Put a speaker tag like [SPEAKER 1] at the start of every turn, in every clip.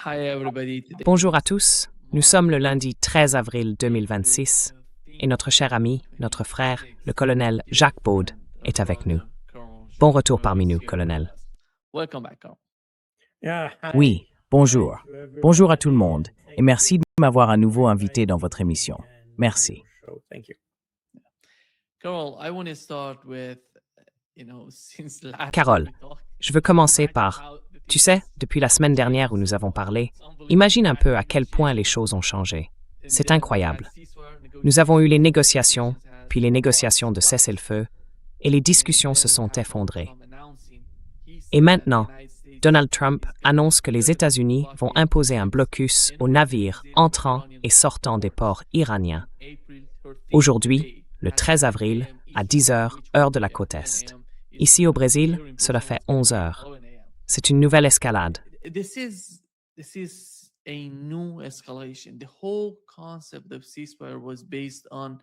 [SPEAKER 1] Hi everybody. Today
[SPEAKER 2] Bonjour à tous, nous sommes le lundi 13 avril 2026 et notre cher ami, notre frère, le colonel Jacques Baud est avec nous. Bon retour parmi nous, colonel.
[SPEAKER 1] Welcome back.
[SPEAKER 3] Oui, bonjour. Bonjour à tout le monde et merci de m'avoir à nouveau invité dans votre émission. Merci.
[SPEAKER 1] Carol, I want to start with, since last
[SPEAKER 2] Carole,
[SPEAKER 1] we talked,
[SPEAKER 2] je veux commencer par, tu sais, depuis la semaine dernière où nous avons parlé, imagine un peu à quel point les choses ont changé. C'est incroyable. Nous avons eu les négociations, puis les négociations de cessez-le-feu, et les discussions se sont effondrées. Et maintenant, Donald Trump annonce que les États-Unis vont imposer un blocus aux navires entrant et sortant des ports iraniens. Aujourd'hui, le 13 avril, à 10 heures, heure de la côte Est. Ici au Brésil, cela fait 11 heures. C'est une nouvelle escalade.
[SPEAKER 1] This is a new escalation. The whole concept of ceasefire was based on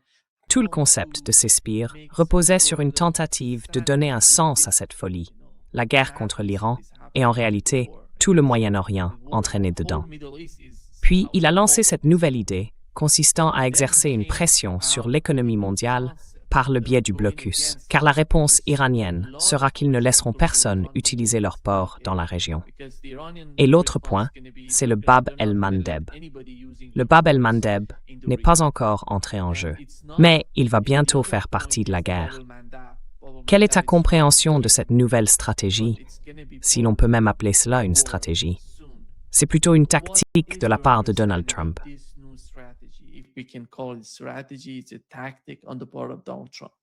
[SPEAKER 2] Tout le concept de Cespire reposait sur une tentative de donner un sens à cette folie, la guerre contre l'Iran et en réalité tout le Moyen-Orient entraîné dedans. Puis il a lancé cette nouvelle idée consistant à exercer une pression sur l'économie mondiale par le biais du blocus, car la réponse iranienne sera qu'ils ne laisseront personne utiliser leurs ports dans la région. Et l'autre point, c'est le Bab el-Mandeb. Le Bab el-Mandeb n'est pas encore entré en jeu, mais il va bientôt faire partie de la guerre. Quelle est ta compréhension de cette nouvelle stratégie, si l'on peut même appeler cela une stratégie? C'est plutôt une tactique de la part de Donald Trump.
[SPEAKER 1] We can call it strategy, it's a tactic on the part of Donald Trump.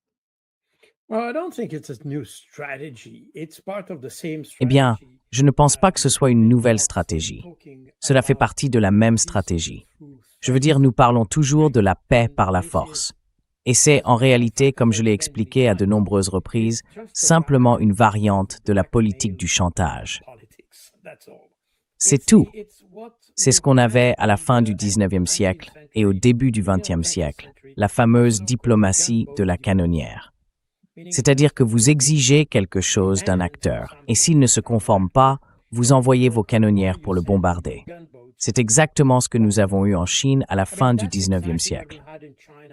[SPEAKER 3] Eh bien, je ne pense pas que ce soit une nouvelle stratégie. Cela fait partie de la même stratégie. Je veux dire, nous parlons toujours de la paix par la force. Et c'est, en réalité, comme je l'ai expliqué à de nombreuses reprises, simplement une variante de la politique du chantage. C'est tout. C'est ce qu'on avait à la fin du 19e siècle et au début du 20e siècle, la fameuse diplomatie de la canonnière. C'est-à-dire que vous exigez quelque chose d'un acteur, et s'il ne se conforme pas, vous envoyez vos canonnières pour le bombarder. C'est exactement ce que nous avons eu en Chine à la fin du 19e siècle.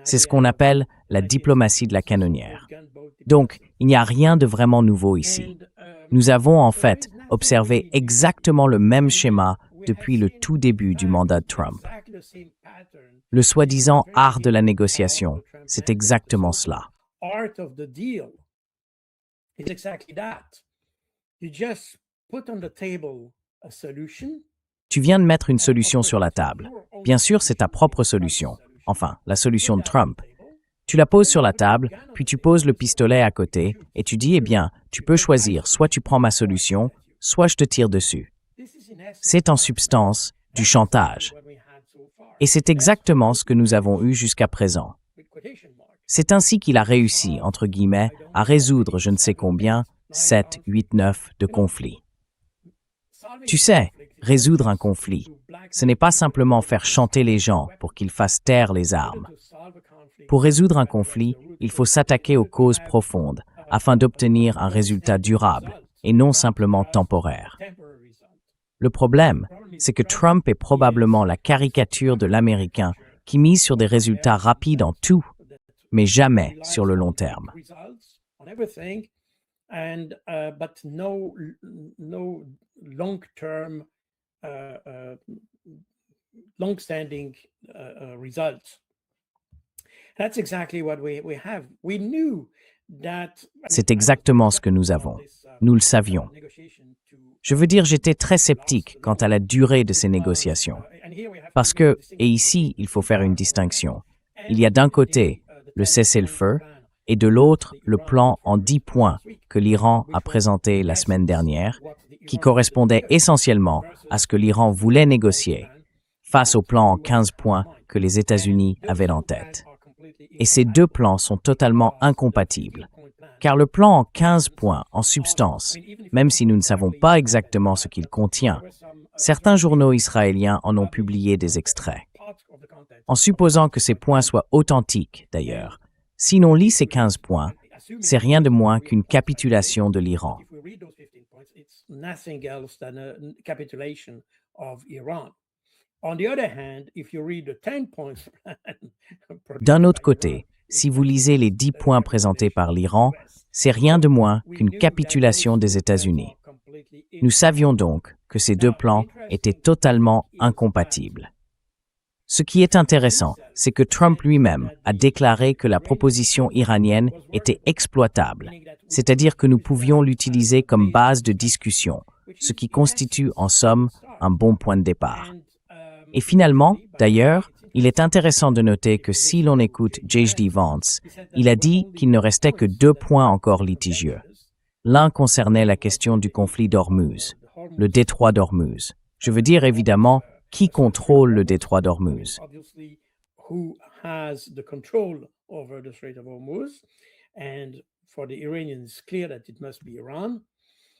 [SPEAKER 3] C'est ce qu'on appelle la diplomatie de la canonnière. Donc, il n'y a rien de vraiment nouveau ici. Nous avons en fait observé exactement le même schéma depuis le tout début du mandat de Trump. Le soi-disant art de la négociation, c'est exactement cela. Tu viens de mettre une solution sur la table. Bien sûr, c'est ta propre solution. Enfin, la solution de Trump. Tu la poses sur la table, puis tu poses le pistolet à côté, et tu dis, eh bien, tu peux choisir, soit tu prends ma solution, soit je te tire dessus. C'est en substance du chantage. Et c'est exactement ce que nous avons eu jusqu'à présent. C'est ainsi qu'il a réussi, entre guillemets, à résoudre je ne sais combien, 7, 8, 9 de conflits. Tu sais, résoudre un conflit, ce n'est pas simplement faire chanter les gens pour qu'ils fassent taire les armes. Pour résoudre un conflit, il faut s'attaquer aux causes profondes afin d'obtenir un résultat durable et non simplement temporaire. Le problème, c'est que Trump est probablement la caricature de l'Américain qui mise sur des résultats rapides en tout, mais jamais sur le long terme. C'est exactement ce que nous avons. Nous le savions. Je veux dire, j'étais très sceptique quant à la durée de ces négociations. Parce que, et ici, il faut faire une distinction, il y a d'un côté le cessez-le-feu et de l'autre le plan en 10 points que l'Iran a présenté la semaine dernière, qui correspondait essentiellement à ce que l'Iran voulait négocier, face au plan en 15 points que les États-Unis avaient en tête. Et ces deux plans sont totalement incompatibles. Car le plan en 15 points, en substance, même si nous ne savons pas exactement ce qu'il contient, certains journaux israéliens en ont publié des extraits. En supposant que ces points soient authentiques, d'ailleurs, si l'on lit ces 15 points, c'est rien de moins qu'une capitulation de l'Iran. D'un autre côté, si vous lisez les 10 points présentés par l'Iran, c'est rien de moins qu'une capitulation des États-Unis. Nous savions donc que ces deux plans étaient totalement incompatibles. Ce qui est intéressant, c'est que Trump lui-même a déclaré que la proposition iranienne était exploitable, c'est-à-dire que nous pouvions l'utiliser comme base de discussion, ce qui constitue en somme un bon point de départ. Et finalement, d'ailleurs, il est intéressant de noter que si l'on écoute J.D. Vance, il a dit qu'il ne restait que 2 points encore litigieux. L'un concernait la question du conflit d'Ormuz, le détroit d'Ormuz. Je veux dire évidemment qui contrôle le détroit d'Ormuz.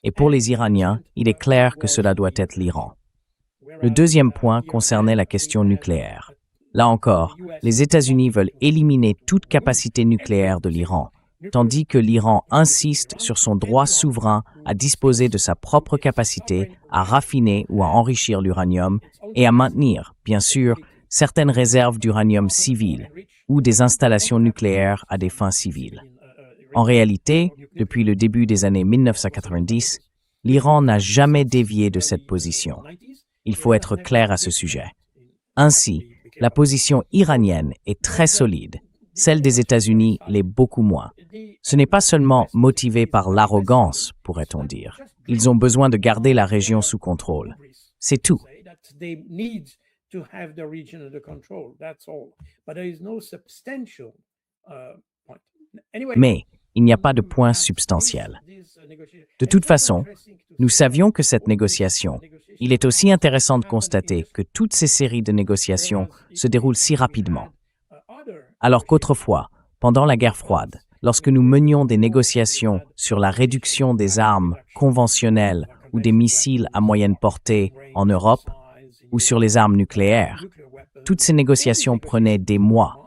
[SPEAKER 3] Et pour les Iraniens, il est clair que cela doit être l'Iran. Le deuxième point concernait la question nucléaire. Là encore, les États-Unis veulent éliminer toute capacité nucléaire de l'Iran, tandis que l'Iran insiste sur son droit souverain à disposer de sa propre capacité à raffiner ou à enrichir l'uranium et à maintenir, bien sûr, certaines réserves d'uranium civil ou des installations nucléaires à des fins civiles. En réalité, depuis le début des années 1990, l'Iran n'a jamais dévié de cette position. Il faut être clair à ce sujet. Ainsi, la position iranienne est très solide. Celle des États-Unis l'est beaucoup moins. Ce n'est pas seulement motivé par l'arrogance, pourrait-on dire. Ils ont besoin de garder la région sous contrôle. C'est tout. Mais il n'y a pas de point substantiel. De toute façon, nous savions que cette négociation, il est aussi intéressant de constater que toutes ces séries de négociations se déroulent si rapidement. Alors qu'autrefois, pendant la guerre froide, lorsque nous menions des négociations sur la réduction des armes conventionnelles ou des missiles à moyenne portée en Europe, ou sur les armes nucléaires, toutes ces négociations prenaient des mois,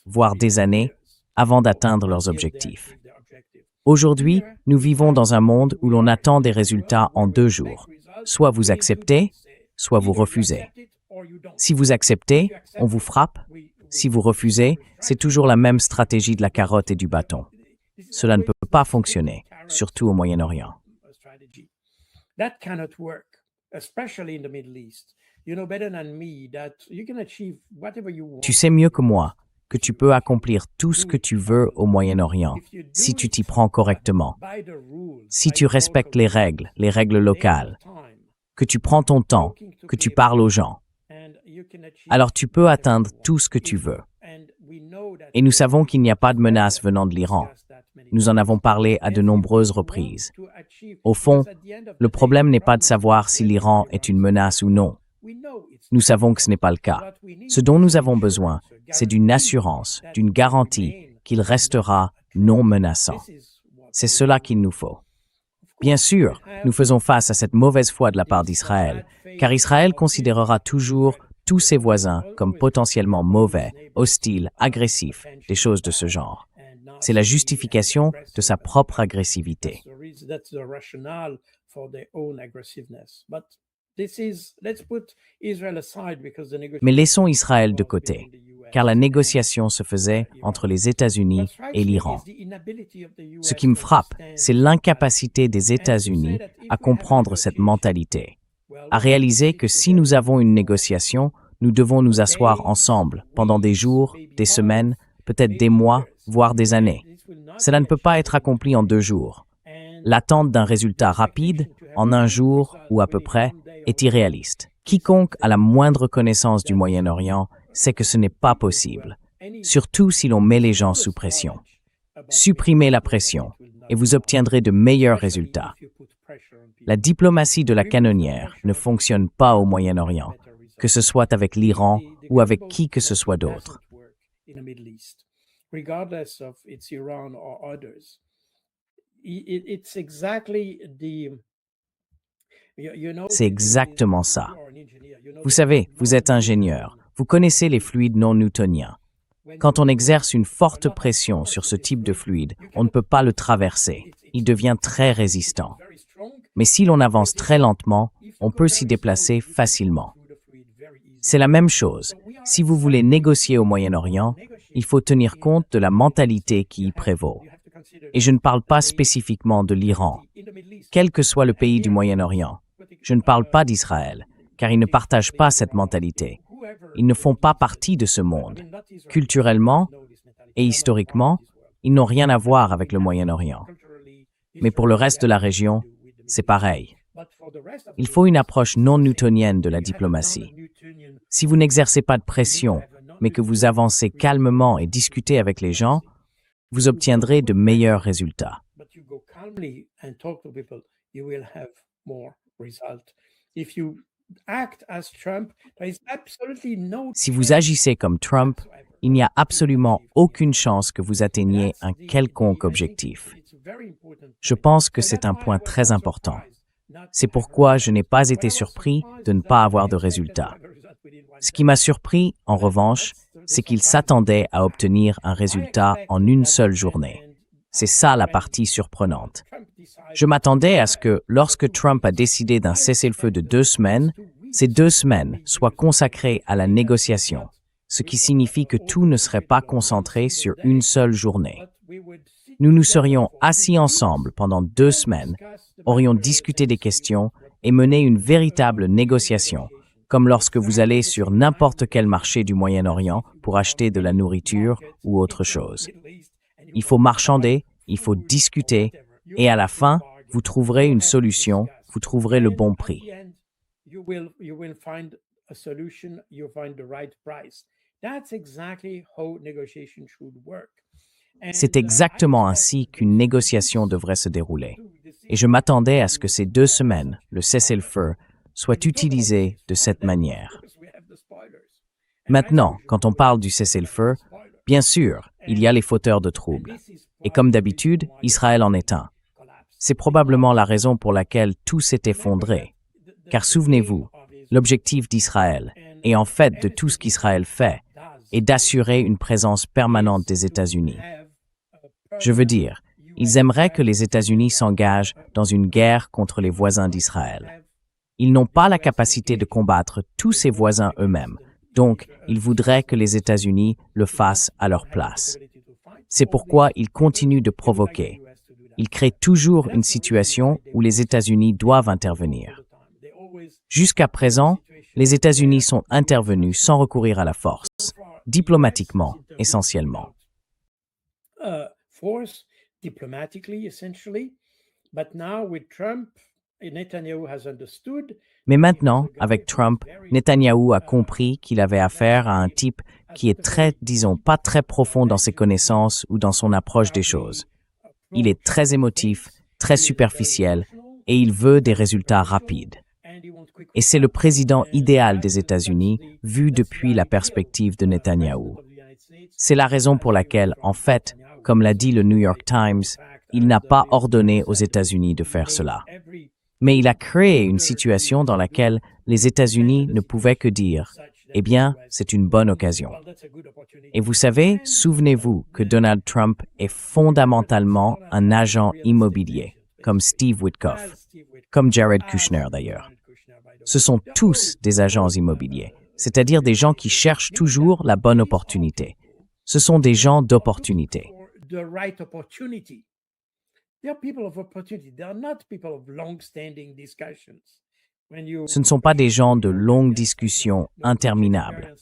[SPEAKER 3] voire des années, avant d'atteindre leurs objectifs. Aujourd'hui, nous vivons dans un monde où l'on attend des résultats en 2 jours. Soit vous acceptez, soit vous refusez. Si vous acceptez, on vous frappe. Si vous refusez, c'est toujours la même stratégie de la carotte et du bâton. Cela ne peut pas fonctionner, surtout au Moyen-Orient. Tu sais mieux que moi que tu peux accomplir tout ce que tu veux au Moyen-Orient si tu t'y prends correctement, si tu respectes les règles locales, que tu prends ton temps, que tu parles aux gens. Alors tu peux atteindre tout ce que tu veux. Et nous savons qu'il n'y a pas de menace venant de l'Iran. Nous en avons parlé à de nombreuses reprises. Au fond, le problème n'est pas de savoir si l'Iran est une menace ou non. Nous savons que ce n'est pas le cas. Ce dont nous avons besoin, c'est d'une assurance, d'une garantie qu'il restera non menaçant. C'est cela qu'il nous faut. Bien sûr, nous faisons face à cette mauvaise foi de la part d'Israël, car Israël considérera toujours tous ses voisins comme potentiellement mauvais, hostiles, agressifs, des choses de ce genre. C'est la justification de sa propre agressivité. Mais laissons Israël de côté, car la négociation se faisait entre les États-Unis et l'Iran. Ce qui me frappe, c'est l'incapacité des États-Unis à comprendre cette mentalité, à réaliser que si nous avons une négociation, nous devons nous asseoir ensemble pendant des jours, des semaines, peut-être des mois, voire des années. Cela ne peut pas être accompli en 2 jours. L'attente d'un résultat rapide, en 1 jour ou à peu près, est irréaliste. Quiconque a la moindre connaissance du Moyen-Orient sait que ce n'est pas possible, surtout si l'on met les gens sous pression. Supprimez la pression et vous obtiendrez de meilleurs résultats. La diplomatie de la canonnière ne fonctionne pas au Moyen-Orient, que ce soit avec l'Iran ou avec qui que ce soit d'autre. C'est exactement ça. Vous savez, vous êtes ingénieur, vous connaissez les fluides non newtoniens. Quand on exerce une forte pression sur ce type de fluide, on ne peut pas le traverser. Il devient très résistant. Mais si l'on avance très lentement, on peut s'y déplacer facilement. C'est la même chose. Si vous voulez négocier au Moyen-Orient, il faut tenir compte de la mentalité qui y prévaut. Et je ne parle pas spécifiquement de l'Iran. Quel que soit le pays du Moyen-Orient, je ne parle pas d'Israël, car ils ne partagent pas cette mentalité. Ils ne font pas partie de ce monde. Culturellement et historiquement, ils n'ont rien à voir avec le Moyen-Orient. Mais pour le reste de la région, c'est pareil. Il faut une approche non newtonienne de la diplomatie. Si vous n'exercez pas de pression, mais que vous avancez calmement et discutez avec les gens, vous obtiendrez de meilleurs résultats. Si vous agissez comme Trump, il n'y a absolument aucune chance que vous atteigniez un quelconque objectif. Je pense que c'est un point très important. C'est pourquoi je n'ai pas été surpris de ne pas avoir de résultats. Ce qui m'a surpris, en revanche, c'est qu'il s'attendait à obtenir un résultat en une seule journée. C'est ça la partie surprenante. Je m'attendais à ce que, lorsque Trump a décidé d'un cessez-le-feu de 2 semaines, ces 2 semaines soient consacrées à la négociation, ce qui signifie que tout ne serait pas concentré sur une seule journée. Nous nous serions assis ensemble pendant 2 semaines, aurions discuté des questions et mené une véritable négociation, comme lorsque vous allez sur n'importe quel marché du Moyen-Orient pour acheter de la nourriture ou autre chose. Il faut marchander, il faut discuter, et à la fin, vous trouverez une solution, vous trouverez le bon prix. C'est exactement ainsi qu'une négociation devrait se dérouler. Et je m'attendais à ce que ces 2 semaines, le cessez-le-feu, soient utilisées de cette manière. Maintenant, quand on parle du cessez-le-feu, bien sûr, il y a les fauteurs de troubles. Et comme d'habitude, Israël en est un. C'est probablement la raison pour laquelle tout s'est effondré. Car souvenez-vous, l'objectif d'Israël, et en fait de tout ce qu'Israël fait, est d'assurer une présence permanente des États-Unis. Je veux dire, ils aimeraient que les États-Unis s'engagent dans une guerre contre les voisins d'Israël. Ils n'ont pas la capacité de combattre tous ces voisins eux-mêmes, donc ils voudraient que les États-Unis le fassent à leur place. C'est pourquoi ils continuent de provoquer. Ils créent toujours une situation où les États-Unis doivent intervenir. Jusqu'à présent, les États-Unis sont intervenus sans recourir à la force, diplomatiquement essentiellement. Mais maintenant, avec Trump, Netanyahou a compris qu'il avait affaire à un type qui est très, disons, pas très profond dans ses connaissances ou dans son approche des choses. Il est très émotif, très superficiel, et il veut des résultats rapides. Et c'est le président idéal des États-Unis, vu depuis la perspective de Netanyahou. C'est la raison pour laquelle, en fait, comme l'a dit le New York Times, il n'a pas ordonné aux États-Unis de faire cela. Mais il a créé une situation dans laquelle les États-Unis ne pouvaient que dire « Eh bien, c'est une bonne occasion ». Et vous savez, souvenez-vous que Donald Trump est fondamentalement un agent immobilier, comme Steve Witkoff, comme Jared Kushner d'ailleurs. Ce sont tous des agents immobiliers, c'est-à-dire des gens qui cherchent toujours la bonne opportunité. Ce sont des gens d'opportunité. Ce ne sont pas des gens de longues discussions interminables.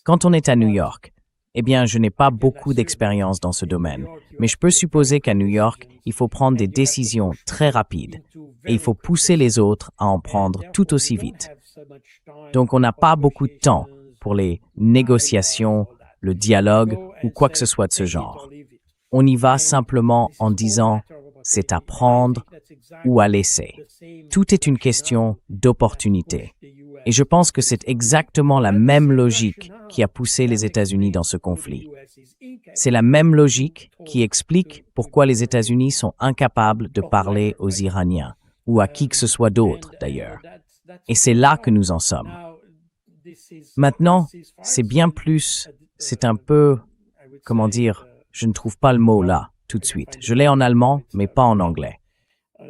[SPEAKER 3] Quand on est à New York, eh bien, je n'ai pas beaucoup d'expérience dans ce domaine, mais je peux supposer qu'à New York, il faut prendre des décisions très rapides et il faut pousser les autres à en prendre tout aussi vite. Donc, on n'a pas beaucoup de temps pour les négociations, le dialogue ou quoi que ce soit de ce genre. On y va simplement en disant « c'est à prendre ou à laisser ». Tout est une question d'opportunité. Et je pense que c'est exactement la même logique qui a poussé les États-Unis dans ce conflit. C'est la même logique qui explique pourquoi les États-Unis sont incapables de parler aux Iraniens, ou à qui que ce soit d'autre d'ailleurs. Et c'est là que nous en sommes. Maintenant, c'est bien plus, c'est un peu, comment dire, je ne trouve pas le mot là, tout de suite. Je l'ai en allemand, mais pas en anglais.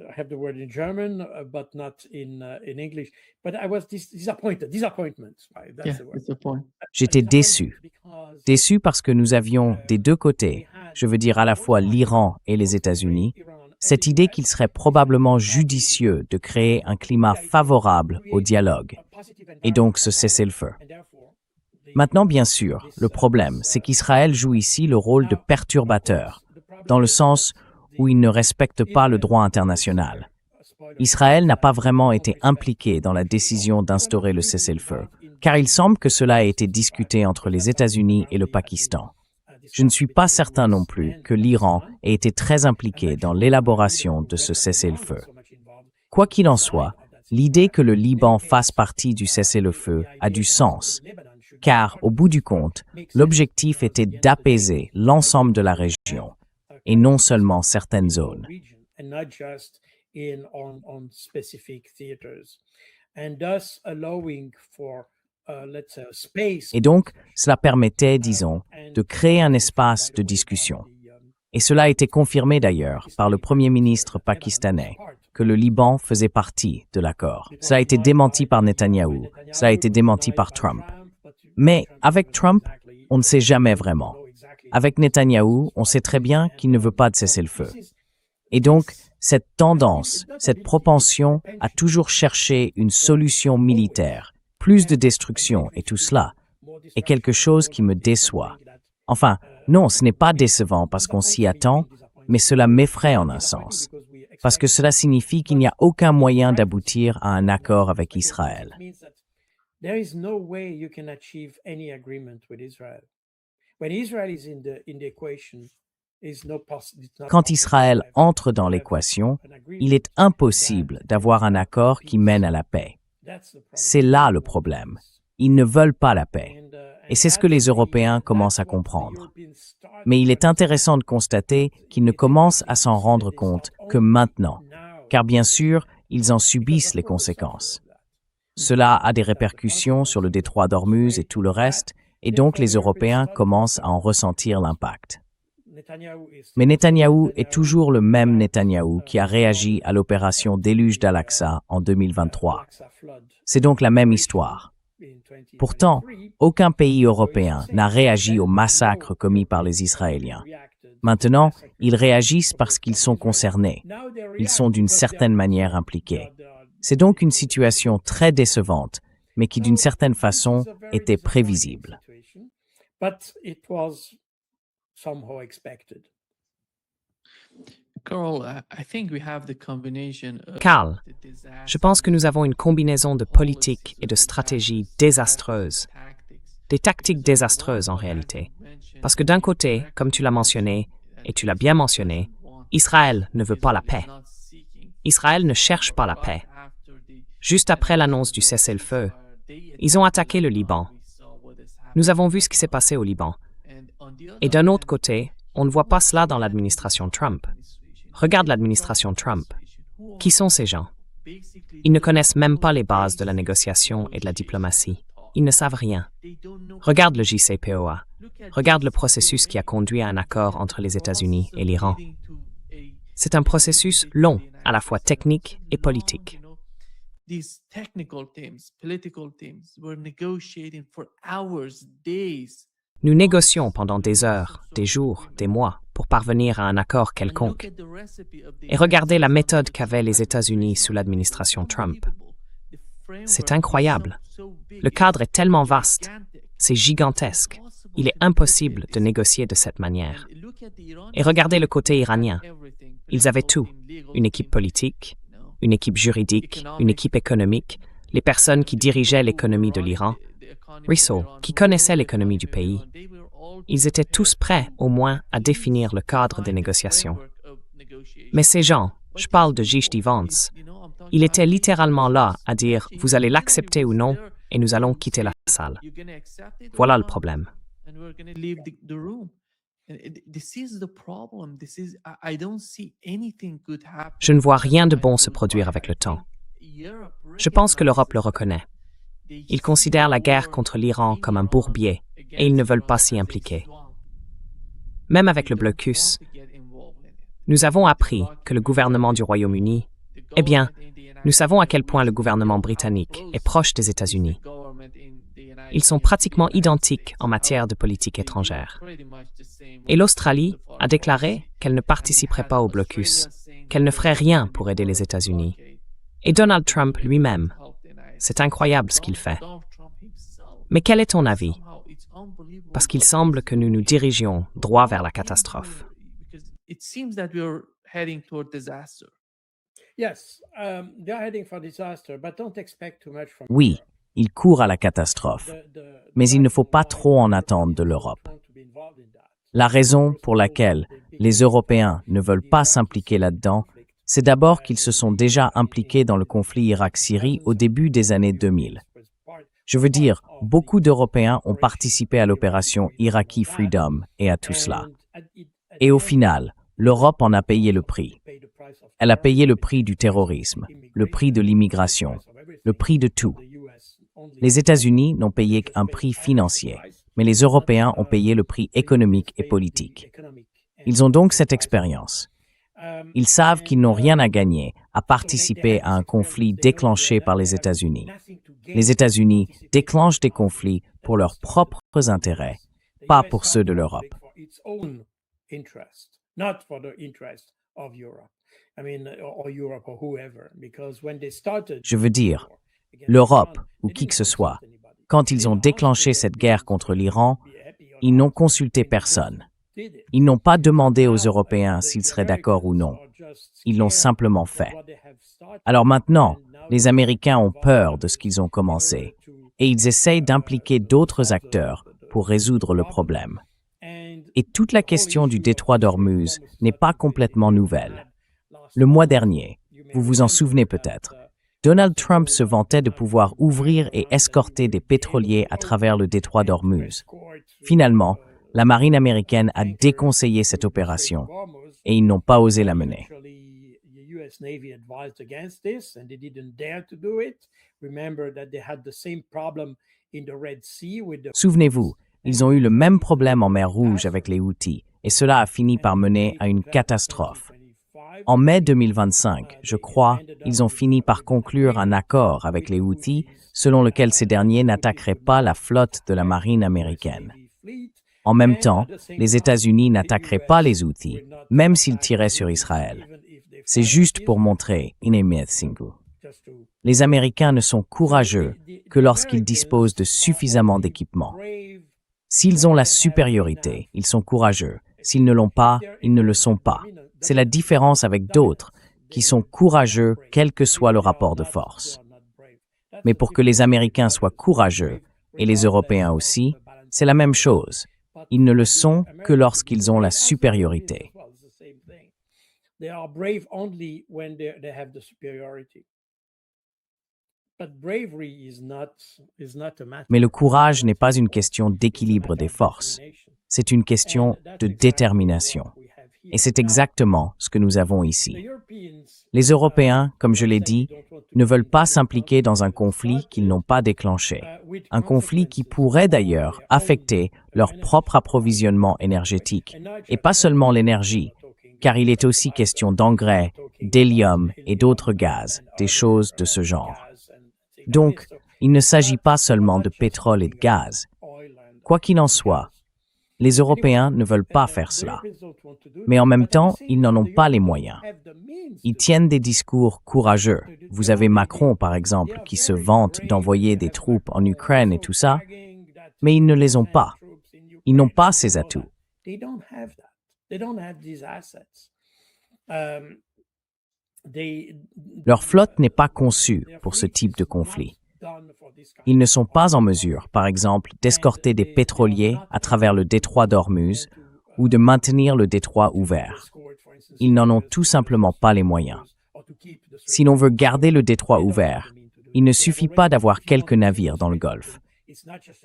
[SPEAKER 4] I have the word in German, but not in English. But I was disappointed. Disappointment, right?
[SPEAKER 1] Yeah,
[SPEAKER 4] That's the word.
[SPEAKER 1] that's the point.
[SPEAKER 3] J'étais déçu. Déçu parce que nous avions des deux côtés, je veux dire à la fois l'Iran et les États-Unis, cette idée qu'il serait probablement judicieux de créer un climat favorable au dialogue, et donc ce cessez-le-feu. Maintenant, bien sûr, le problème, c'est qu'Israël joue ici le rôle de perturbateur, dans le sens où il ne respecte pas le droit international. Israël n'a pas vraiment été impliqué dans la décision d'instaurer le cessez-le-feu, car il semble que cela ait été discuté entre les États-Unis et le Pakistan. Je ne suis pas certain non plus que l'Iran ait été très impliqué dans l'élaboration de ce cessez-le-feu. Quoi qu'il en soit, l'idée que le Liban fasse partie du cessez-le-feu a du sens, car, au bout du compte, l'objectif était d'apaiser l'ensemble de la région, et non seulement certaines zones. Et donc, cela permettait, disons, de créer un espace de discussion. Et cela a été confirmé d'ailleurs par le Premier ministre pakistanais, que le Liban faisait partie de l'accord. Cela a été démenti par Netanyahou, cela a été démenti par Trump. Mais avec Trump, on ne sait jamais vraiment. Avec Netanyahou, on sait très bien qu'il ne veut pas de cessez-le-feu. Et donc, cette tendance, cette propension à toujours chercher une solution militaire, plus de destruction et tout cela, est quelque chose qui me déçoit. Enfin, non, ce n'est pas décevant parce qu'on s'y attend, mais cela m'effraie en un sens, parce que cela signifie qu'il n'y a aucun moyen d'aboutir à un accord avec Israël.
[SPEAKER 4] There is no way you can achieve any agreement with Israel. When Israel is in the equation,
[SPEAKER 3] Quand Israël entre dans l'équation, il est impossible d'avoir un accord qui mène à la paix. C'est là le problème. Ils ne veulent pas la paix. Et c'est ce que les Européens commencent à comprendre. Mais il est intéressant de constater qu'ils ne commencent à s'en rendre compte que maintenant, car bien sûr, ils en subissent les conséquences. Cela a des répercussions sur le détroit d'Ormuz et tout le reste, et donc les Européens commencent à en ressentir l'impact. Mais Netanyahou est toujours le même Netanyahou qui a réagi à l'opération Déluge d'Al-Aqsa en 2023. C'est donc la même histoire. Pourtant, aucun pays européen n'a réagi au massacre commis par les Israéliens. Maintenant, ils réagissent parce qu'ils sont concernés. Ils sont d'une certaine manière impliqués. C'est donc une situation très décevante, mais qui d'une certaine façon était prévisible.
[SPEAKER 2] Carl, je pense que nous avons une combinaison de politique et de stratégies désastreuses. Des tactiques désastreuses en réalité. Parce que d'un côté, comme tu l'as mentionné, et tu l'as bien mentionné, Israël ne veut pas la paix. Israël ne cherche pas la paix. Juste après l'annonce du cessez-le-feu, ils ont attaqué le Liban. Nous avons vu ce qui s'est passé au Liban. Et d'un autre côté, on ne voit pas cela dans l'administration Trump. Regarde l'administration Trump. Qui sont ces gens? Ils ne connaissent même pas les bases de la négociation et de la diplomatie. Ils ne savent rien. Regarde le JCPOA. Regarde le processus qui a conduit à un accord entre les États-Unis et l'Iran. C'est un processus long, à la fois technique et politique.
[SPEAKER 1] These technical teams, political teams, were negotiating for hours, days.
[SPEAKER 2] Nous négocions pendant des heures, des jours, des mois pour parvenir à un accord quelconque. Et regardez la méthode qu'avaient les États-Unis sous l'administration Trump. C'est incroyable. Le cadre est tellement vaste, c'est gigantesque. Il est impossible de négocier de cette manière. Et regardez le côté iranien. Ils avaient tout, une équipe politique, une équipe juridique, une équipe économique, les personnes qui dirigeaient l'économie de l'Iran, Rizzo, qui connaissait l'économie du pays. Ils étaient tous prêts, au moins, à définir le cadre des négociations. Mais ces gens, je parle de J.D. Vance, il était littéralement là à dire « vous allez l'accepter ou non, et nous allons quitter la salle ». Voilà le problème. Je ne vois rien de bon se produire avec le temps. Je pense que l'Europe le reconnaît. Ils considèrent la guerre contre l'Iran comme un bourbier et ils ne veulent pas s'y impliquer. Même avec le blocus, Nous avons appris que le gouvernement du Royaume-Uni, eh bien, nous savons à quel point le gouvernement britannique est proche des États-Unis. Ils sont pratiquement identiques en matière de politique étrangère. Et l'Australie a déclaré qu'elle ne participerait pas au blocus, qu'elle ne ferait rien pour aider les États-Unis. Et Donald Trump lui-même. C'est incroyable ce qu'il fait. Mais quel est ton avis? Parce qu'il semble que nous nous dirigions droit vers la catastrophe.
[SPEAKER 3] Oui, il court à la catastrophe, mais il ne faut pas trop en attendre de l'Europe. La raison pour laquelle les Européens ne veulent pas s'impliquer là-dedans, c'est d'abord qu'ils se sont déjà impliqués dans le conflit Irak-Syrie au début des années 2000. Je veux dire, beaucoup d'Européens ont participé à l'opération Iraqi Freedom et à tout cela. Et au final, l'Europe en a payé le prix. Elle a payé le prix du terrorisme, le prix de l'immigration, le prix de tout. Les États-Unis n'ont payé qu'un prix financier, mais les Européens ont payé le prix économique et politique. Ils ont donc cette expérience. Ils savent qu'ils n'ont rien à gagner à participer à un conflit déclenché par les États-Unis. Les États-Unis déclenchent des conflits pour leurs propres intérêts, pas pour ceux de l'Europe. Je veux dire, l'Europe ou qui que ce soit, quand ils ont déclenché cette guerre contre l'Iran, ils n'ont consulté personne. Ils n'ont pas demandé aux Européens s'ils seraient d'accord ou non. Ils l'ont simplement fait. Alors maintenant, les Américains ont peur de ce qu'ils ont commencé et ils essayent d'impliquer d'autres acteurs pour résoudre le problème. Et toute la question du détroit d'Ormuz n'est pas complètement nouvelle. Le mois dernier, vous vous en souvenez peut-être, Donald Trump se vantait de pouvoir ouvrir et escorter des pétroliers à travers le détroit d'Ormuz. Finalement, la marine américaine a déconseillé cette opération et ils n'ont pas osé la mener. Souvenez-vous, ils ont eu le même problème en mer Rouge avec les Houthis et cela a fini par mener à une catastrophe. En mai 2025, je crois, ils ont fini par conclure un accord avec les Houthis selon lequel ces derniers n'attaqueraient pas la flotte de la marine américaine. En même temps, les États-Unis n'attaqueraient pas les Houthis, même s'ils tiraient sur Israël. C'est juste pour montrer les Américains ne sont courageux que lorsqu'ils disposent de suffisamment d'équipements. S'ils ont la supériorité, ils sont courageux. S'ils ne l'ont pas, ils ne le sont pas. C'est la différence avec d'autres qui sont courageux quel que soit le rapport de force. Mais pour que les Américains soient courageux, et les Européens aussi, c'est la même chose. Ils ne le sont que lorsqu'ils ont la supériorité. Mais le courage n'est pas une question d'équilibre des forces. C'est une question de détermination. Et c'est exactement ce que nous avons ici. Les Européens, comme je l'ai dit, ne veulent pas s'impliquer dans un conflit qu'ils n'ont pas déclenché. Un conflit qui pourrait d'ailleurs affecter leur propre approvisionnement énergétique. Et pas seulement l'énergie, car il est aussi question d'engrais, d'hélium et d'autres gaz, des choses de ce genre. Donc, il ne s'agit pas seulement de pétrole et de gaz. Quoi qu'il en soit, les Européens ne veulent pas faire cela. Mais en même temps, ils n'en ont pas les moyens. Ils tiennent des discours courageux. Vous avez Macron, par exemple, qui se vante d'envoyer des troupes en Ukraine et tout ça, mais ils ne les ont pas. Ils n'ont pas ces atouts. Leur flotte n'est pas conçue pour ce type de conflit. Ils ne sont pas en mesure, par exemple, d'escorter des pétroliers à travers le détroit d'Ormuz ou de maintenir le détroit ouvert. Ils n'en ont tout simplement pas les moyens. Si l'on veut garder le détroit ouvert, il ne suffit pas d'avoir quelques navires dans le Golfe.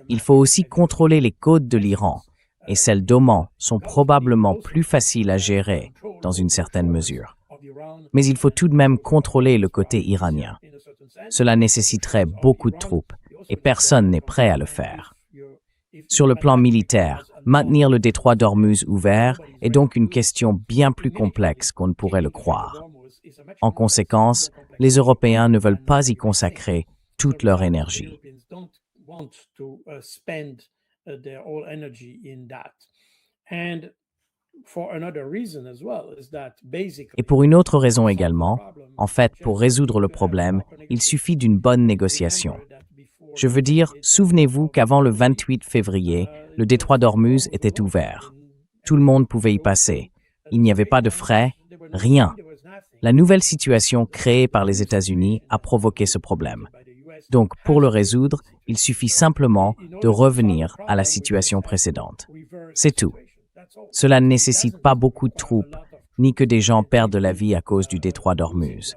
[SPEAKER 3] Il faut aussi contrôler les côtes de l'Iran, et celles d'Oman sont probablement plus faciles à gérer dans une certaine mesure. Mais il faut tout de même contrôler le côté iranien. Cela nécessiterait beaucoup de troupes, et personne n'est prêt à le faire. Sur le plan militaire, Maintenir le détroit d'Ormuz ouvert est donc une question bien plus complexe qu'on ne pourrait le croire. En conséquence, les Européens ne veulent pas y consacrer toute leur énergie. Et pour une autre raison également, en fait, pour résoudre le problème, il suffit d'une bonne négociation. Je veux dire, souvenez-vous qu'avant le 28 février, le détroit d'Ormuz était ouvert. Tout le monde pouvait y passer. Il n'y avait pas de frais, rien. La nouvelle situation créée par les États-Unis a provoqué ce problème. Donc, pour le résoudre, il suffit simplement de revenir à la situation précédente. C'est tout. Cela ne nécessite pas beaucoup de troupes, ni que des gens perdent la vie à cause du détroit d'Ormuz.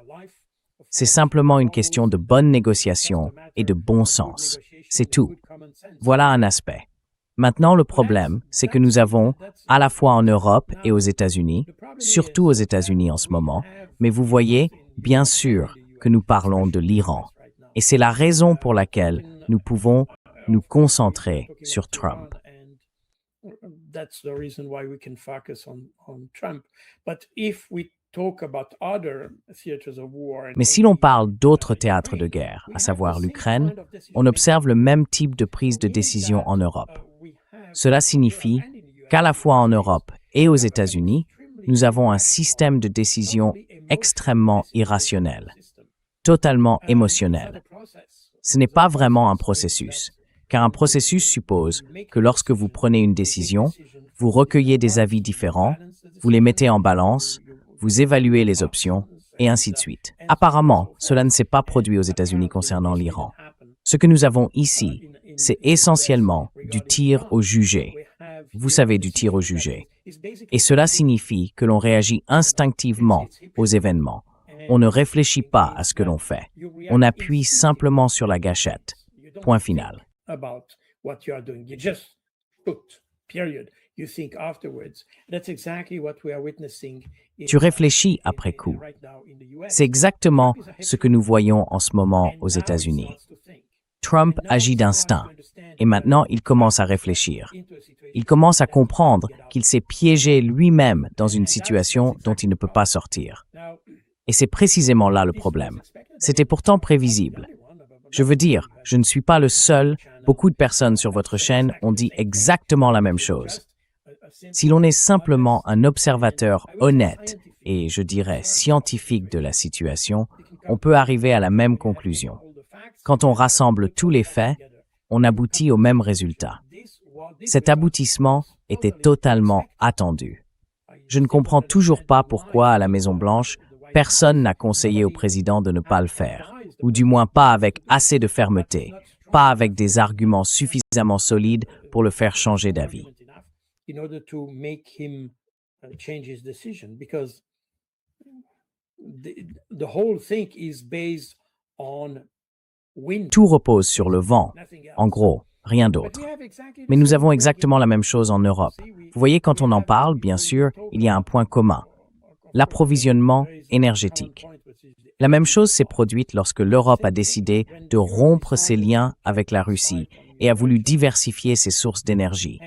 [SPEAKER 3] C'est simplement une question de bonne négociation et de bon sens. C'est tout. Voilà un aspect. Maintenant, le problème, c'est que nous avons, à la fois en Europe et aux États-Unis, surtout aux États-Unis en ce moment, mais vous voyez, bien sûr, que nous parlons de l'Iran. Et c'est la raison pour laquelle nous pouvons nous concentrer sur Trump. Mais si l'on parle d'autres théâtres de guerre, à savoir l'Ukraine, on observe le même type de prise de décision en Europe. Cela signifie qu'à la fois en Europe et aux États-Unis, nous avons un système de décision extrêmement irrationnel, totalement émotionnel. Ce n'est pas vraiment un processus, car un processus suppose que lorsque vous prenez une décision, vous recueillez des avis différents, vous les mettez en balance, vous évaluez les options, et ainsi de suite. Apparemment, cela ne s'est pas produit aux États-Unis concernant l'Iran. Ce que nous avons ici, c'est essentiellement du tir au jugé. Vous savez, du tir au jugé. Et cela signifie que l'on réagit instinctivement aux événements. On ne réfléchit pas à ce que l'on fait. On appuie simplement sur la gâchette. Point final. Tu réfléchis après coup. C'est exactement ce que nous voyons en ce moment aux États-Unis. Trump agit d'instinct, et maintenant il commence à réfléchir. Il commence à comprendre qu'il s'est piégé lui-même dans une situation dont il ne peut pas sortir. Et c'est précisément là le problème. C'était pourtant prévisible. Je veux dire, je ne suis pas le seul, beaucoup de personnes sur votre chaîne ont dit exactement la même chose. Si l'on est simplement un observateur honnête et, je dirais, scientifique de la situation, on peut arriver à la même conclusion. Quand on rassemble tous les faits, on aboutit au même résultat. Cet aboutissement était totalement attendu. Je ne comprends toujours pas pourquoi, à la Maison-Blanche, personne n'a conseillé au président de ne pas le faire, ou du moins pas avec assez de fermeté, pas avec des arguments suffisamment solides pour le faire changer d'avis. Tout repose sur le vent, en gros, rien d'autre. Mais nous avons exactement la même chose en Europe. Vous voyez, quand on en parle, bien sûr, il y a un point commun, l'approvisionnement énergétique. La même chose s'est produite lorsque l'Europe a décidé de rompre ses liens avec la Russie et a voulu diversifier ses sources d'énergie.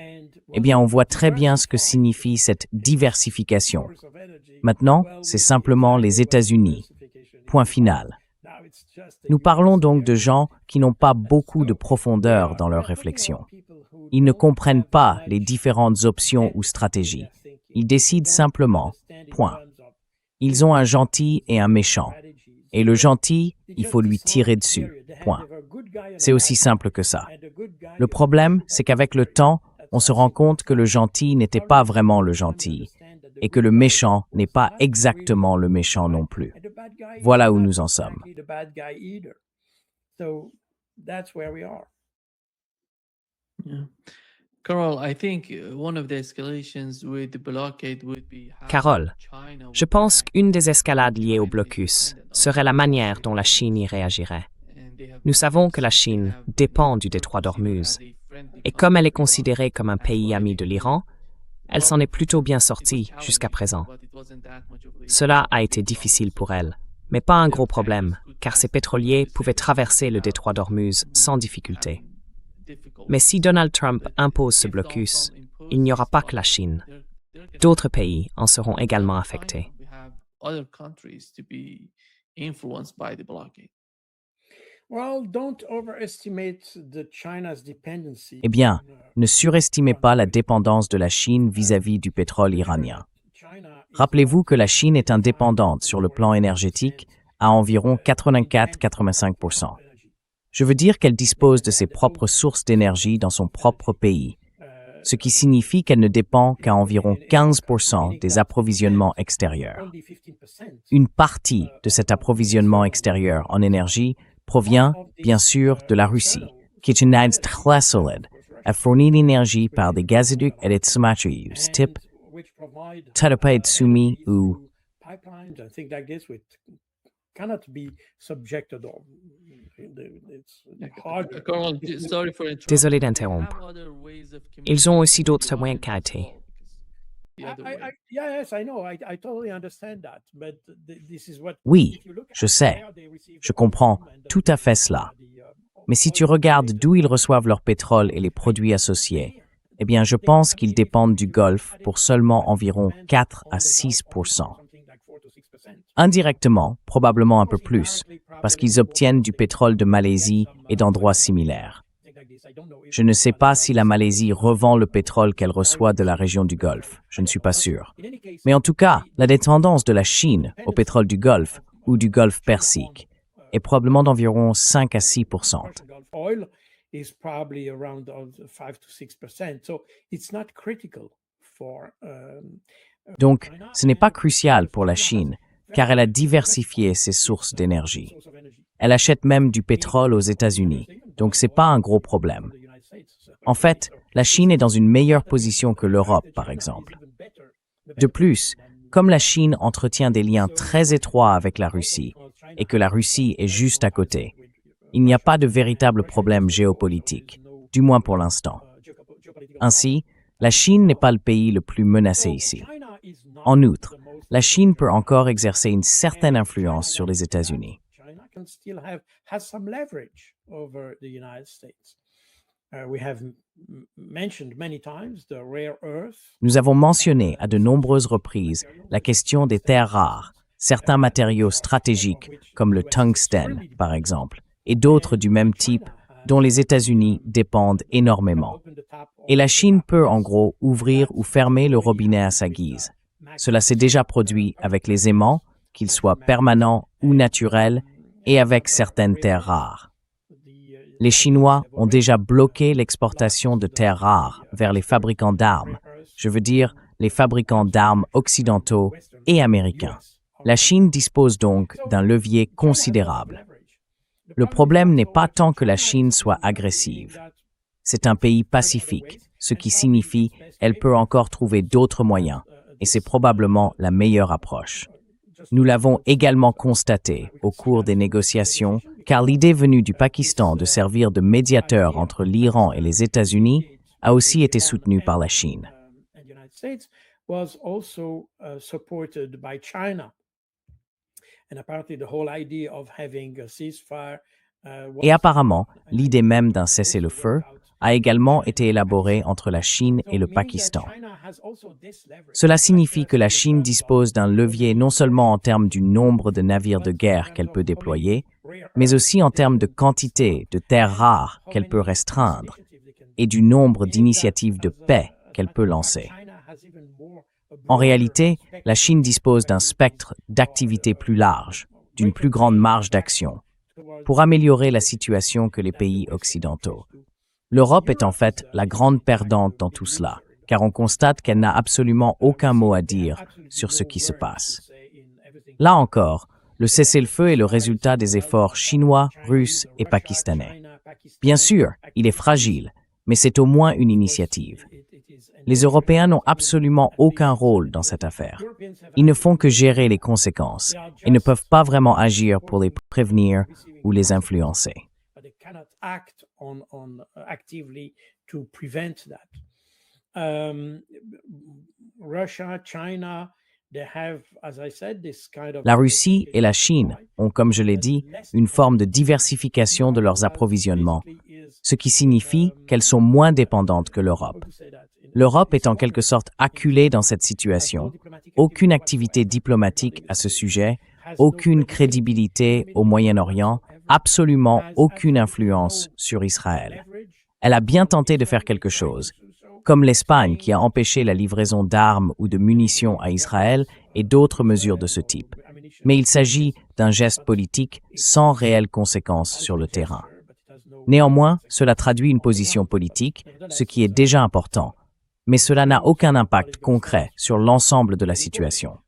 [SPEAKER 3] Eh bien, on voit très bien ce que signifie cette diversification. Maintenant, c'est simplement les États-Unis. Point final. Nous parlons donc de gens qui n'ont pas beaucoup de profondeur dans leur réflexion. Ils ne comprennent pas les différentes options ou stratégies. Ils décident simplement, point. Ils ont un gentil et un méchant. Et le gentil, il faut lui tirer dessus, point. C'est aussi simple que ça. Le problème, c'est qu'avec le temps, on se rend compte que le gentil n'était pas vraiment le gentil, et que le méchant n'est pas exactement le méchant non plus. Voilà où nous en sommes.
[SPEAKER 2] Carole, je pense qu'une des escalades liées au blocus serait la manière dont la Chine y réagirait. Nous savons que la Chine dépend du détroit d'Ormuz, et comme elle est considérée comme un pays ami de l'Iran, elle s'en est plutôt bien sortie jusqu'à présent. Cela a été difficile pour elle, mais pas un gros problème, car ses pétroliers pouvaient traverser le détroit d'Ormuz sans difficulté. Mais si Donald Trump impose ce blocus, il n'y aura pas que la Chine. D'autres pays en seront également affectés.
[SPEAKER 3] Eh bien, ne surestimez pas la dépendance de la Chine vis-à-vis du pétrole iranien. Rappelez-vous que la Chine est indépendante sur le plan énergétique à environ 84-85%. Je veux dire qu'elle dispose de ses propres sources d'énergie dans son propre pays, ce qui signifie qu'elle ne dépend qu'à environ 15% des approvisionnements extérieurs. Une partie de cet approvisionnement extérieur en énergie provient, bien sûr, de la Russie, qui est une aide très solide à fournir l'énergie par des gazoducs et des tsumatrius, type Tadapay Tsumi ou
[SPEAKER 2] Désolé d'interrompre. Ils ont aussi d'autres moyens de qualité.
[SPEAKER 3] Oui, je sais, je comprends tout à fait cela. Mais si tu regardes d'où ils reçoivent leur pétrole et les produits associés, eh bien, je pense qu'ils dépendent du Golfe pour seulement environ 4 à 6%. Indirectement, probablement un peu plus, parce qu'ils obtiennent du pétrole de Malaisie et d'endroits similaires. Je ne sais pas si la Malaisie revend le pétrole qu'elle reçoit de la région du Golfe, je ne suis pas sûr. Mais en tout cas, la dépendance de la Chine au pétrole du Golfe ou du Golfe Persique est probablement d'environ 5 à 6%. Donc, ce n'est pas crucial pour la Chine, car elle a diversifié ses sources d'énergie. Elle achète même du pétrole aux États-Unis, donc ce n'est pas un gros problème. En fait, la Chine est dans une meilleure position que l'Europe, par exemple. De plus, comme la Chine entretient des liens très étroits avec la Russie, et que la Russie est juste à côté, il n'y a pas de véritable problème géopolitique, du moins pour l'instant. Ainsi, la Chine n'est pas le pays le plus menacé ici. En outre, la Chine peut encore exercer une certaine influence sur les États-Unis. Nous avons mentionné à de nombreuses reprises la question des terres rares, certains matériaux stratégiques comme le tungstène, par exemple, et d'autres du même type dont les États-Unis dépendent énormément. Et la Chine peut, en gros, ouvrir ou fermer le robinet à sa guise. Cela s'est déjà produit avec les aimants, qu'ils soient permanents ou naturels, et avec certaines terres rares. Les Chinois ont déjà bloqué l'exportation de terres rares vers les fabricants d'armes, je veux dire les fabricants d'armes occidentaux et américains. La Chine dispose donc d'un levier considérable. Le problème n'est pas tant que la Chine soit agressive. C'est un pays pacifique, ce qui signifie qu'elle peut encore trouver d'autres moyens, et c'est probablement la meilleure approche. Nous l'avons également constaté au cours des négociations, car l'idée venue du Pakistan de servir de médiateur entre l'Iran et les États-Unis a aussi été soutenue par la Chine. Et apparemment, l'idée même d'un cessez-le-feu a également été élaborée entre la Chine et le Pakistan. Cela signifie que la Chine dispose d'un levier non seulement en termes du nombre de navires de guerre qu'elle peut déployer, mais aussi en termes de quantité de terres rares qu'elle peut restreindre et du nombre d'initiatives de paix qu'elle peut lancer. En réalité, la Chine dispose d'un spectre d'activités plus large, d'une plus grande marge d'action, pour améliorer la situation que les pays occidentaux. L'Europe est en fait la grande perdante dans tout cela, car on constate qu'elle n'a absolument aucun mot à dire sur ce qui se passe. Là encore, le cessez-le-feu est le résultat des efforts chinois, russes et pakistanais. Bien sûr, il est fragile, mais c'est au moins une initiative. Les Européens n'ont absolument aucun rôle dans cette affaire. Ils ne font que gérer les conséquences et ne peuvent pas vraiment agir pour les prévenir ou les influencer. La Russie et la Chine ont, comme je l'ai dit, une forme de diversification de leurs approvisionnements, ce qui signifie qu'elles sont moins dépendantes que l'Europe. L'Europe est en quelque sorte acculée dans cette situation. Aucune activité diplomatique à ce sujet, aucune crédibilité au Moyen-Orient, absolument aucune influence sur Israël. Elle a bien tenté de faire quelque chose, comme l'Espagne qui a empêché la livraison d'armes ou de munitions à Israël et d'autres mesures de ce type. Mais il s'agit d'un geste politique sans réelles conséquences sur le terrain. Néanmoins, cela traduit une position politique, ce qui est déjà important, mais cela n'a aucun impact concret sur l'ensemble de la situation.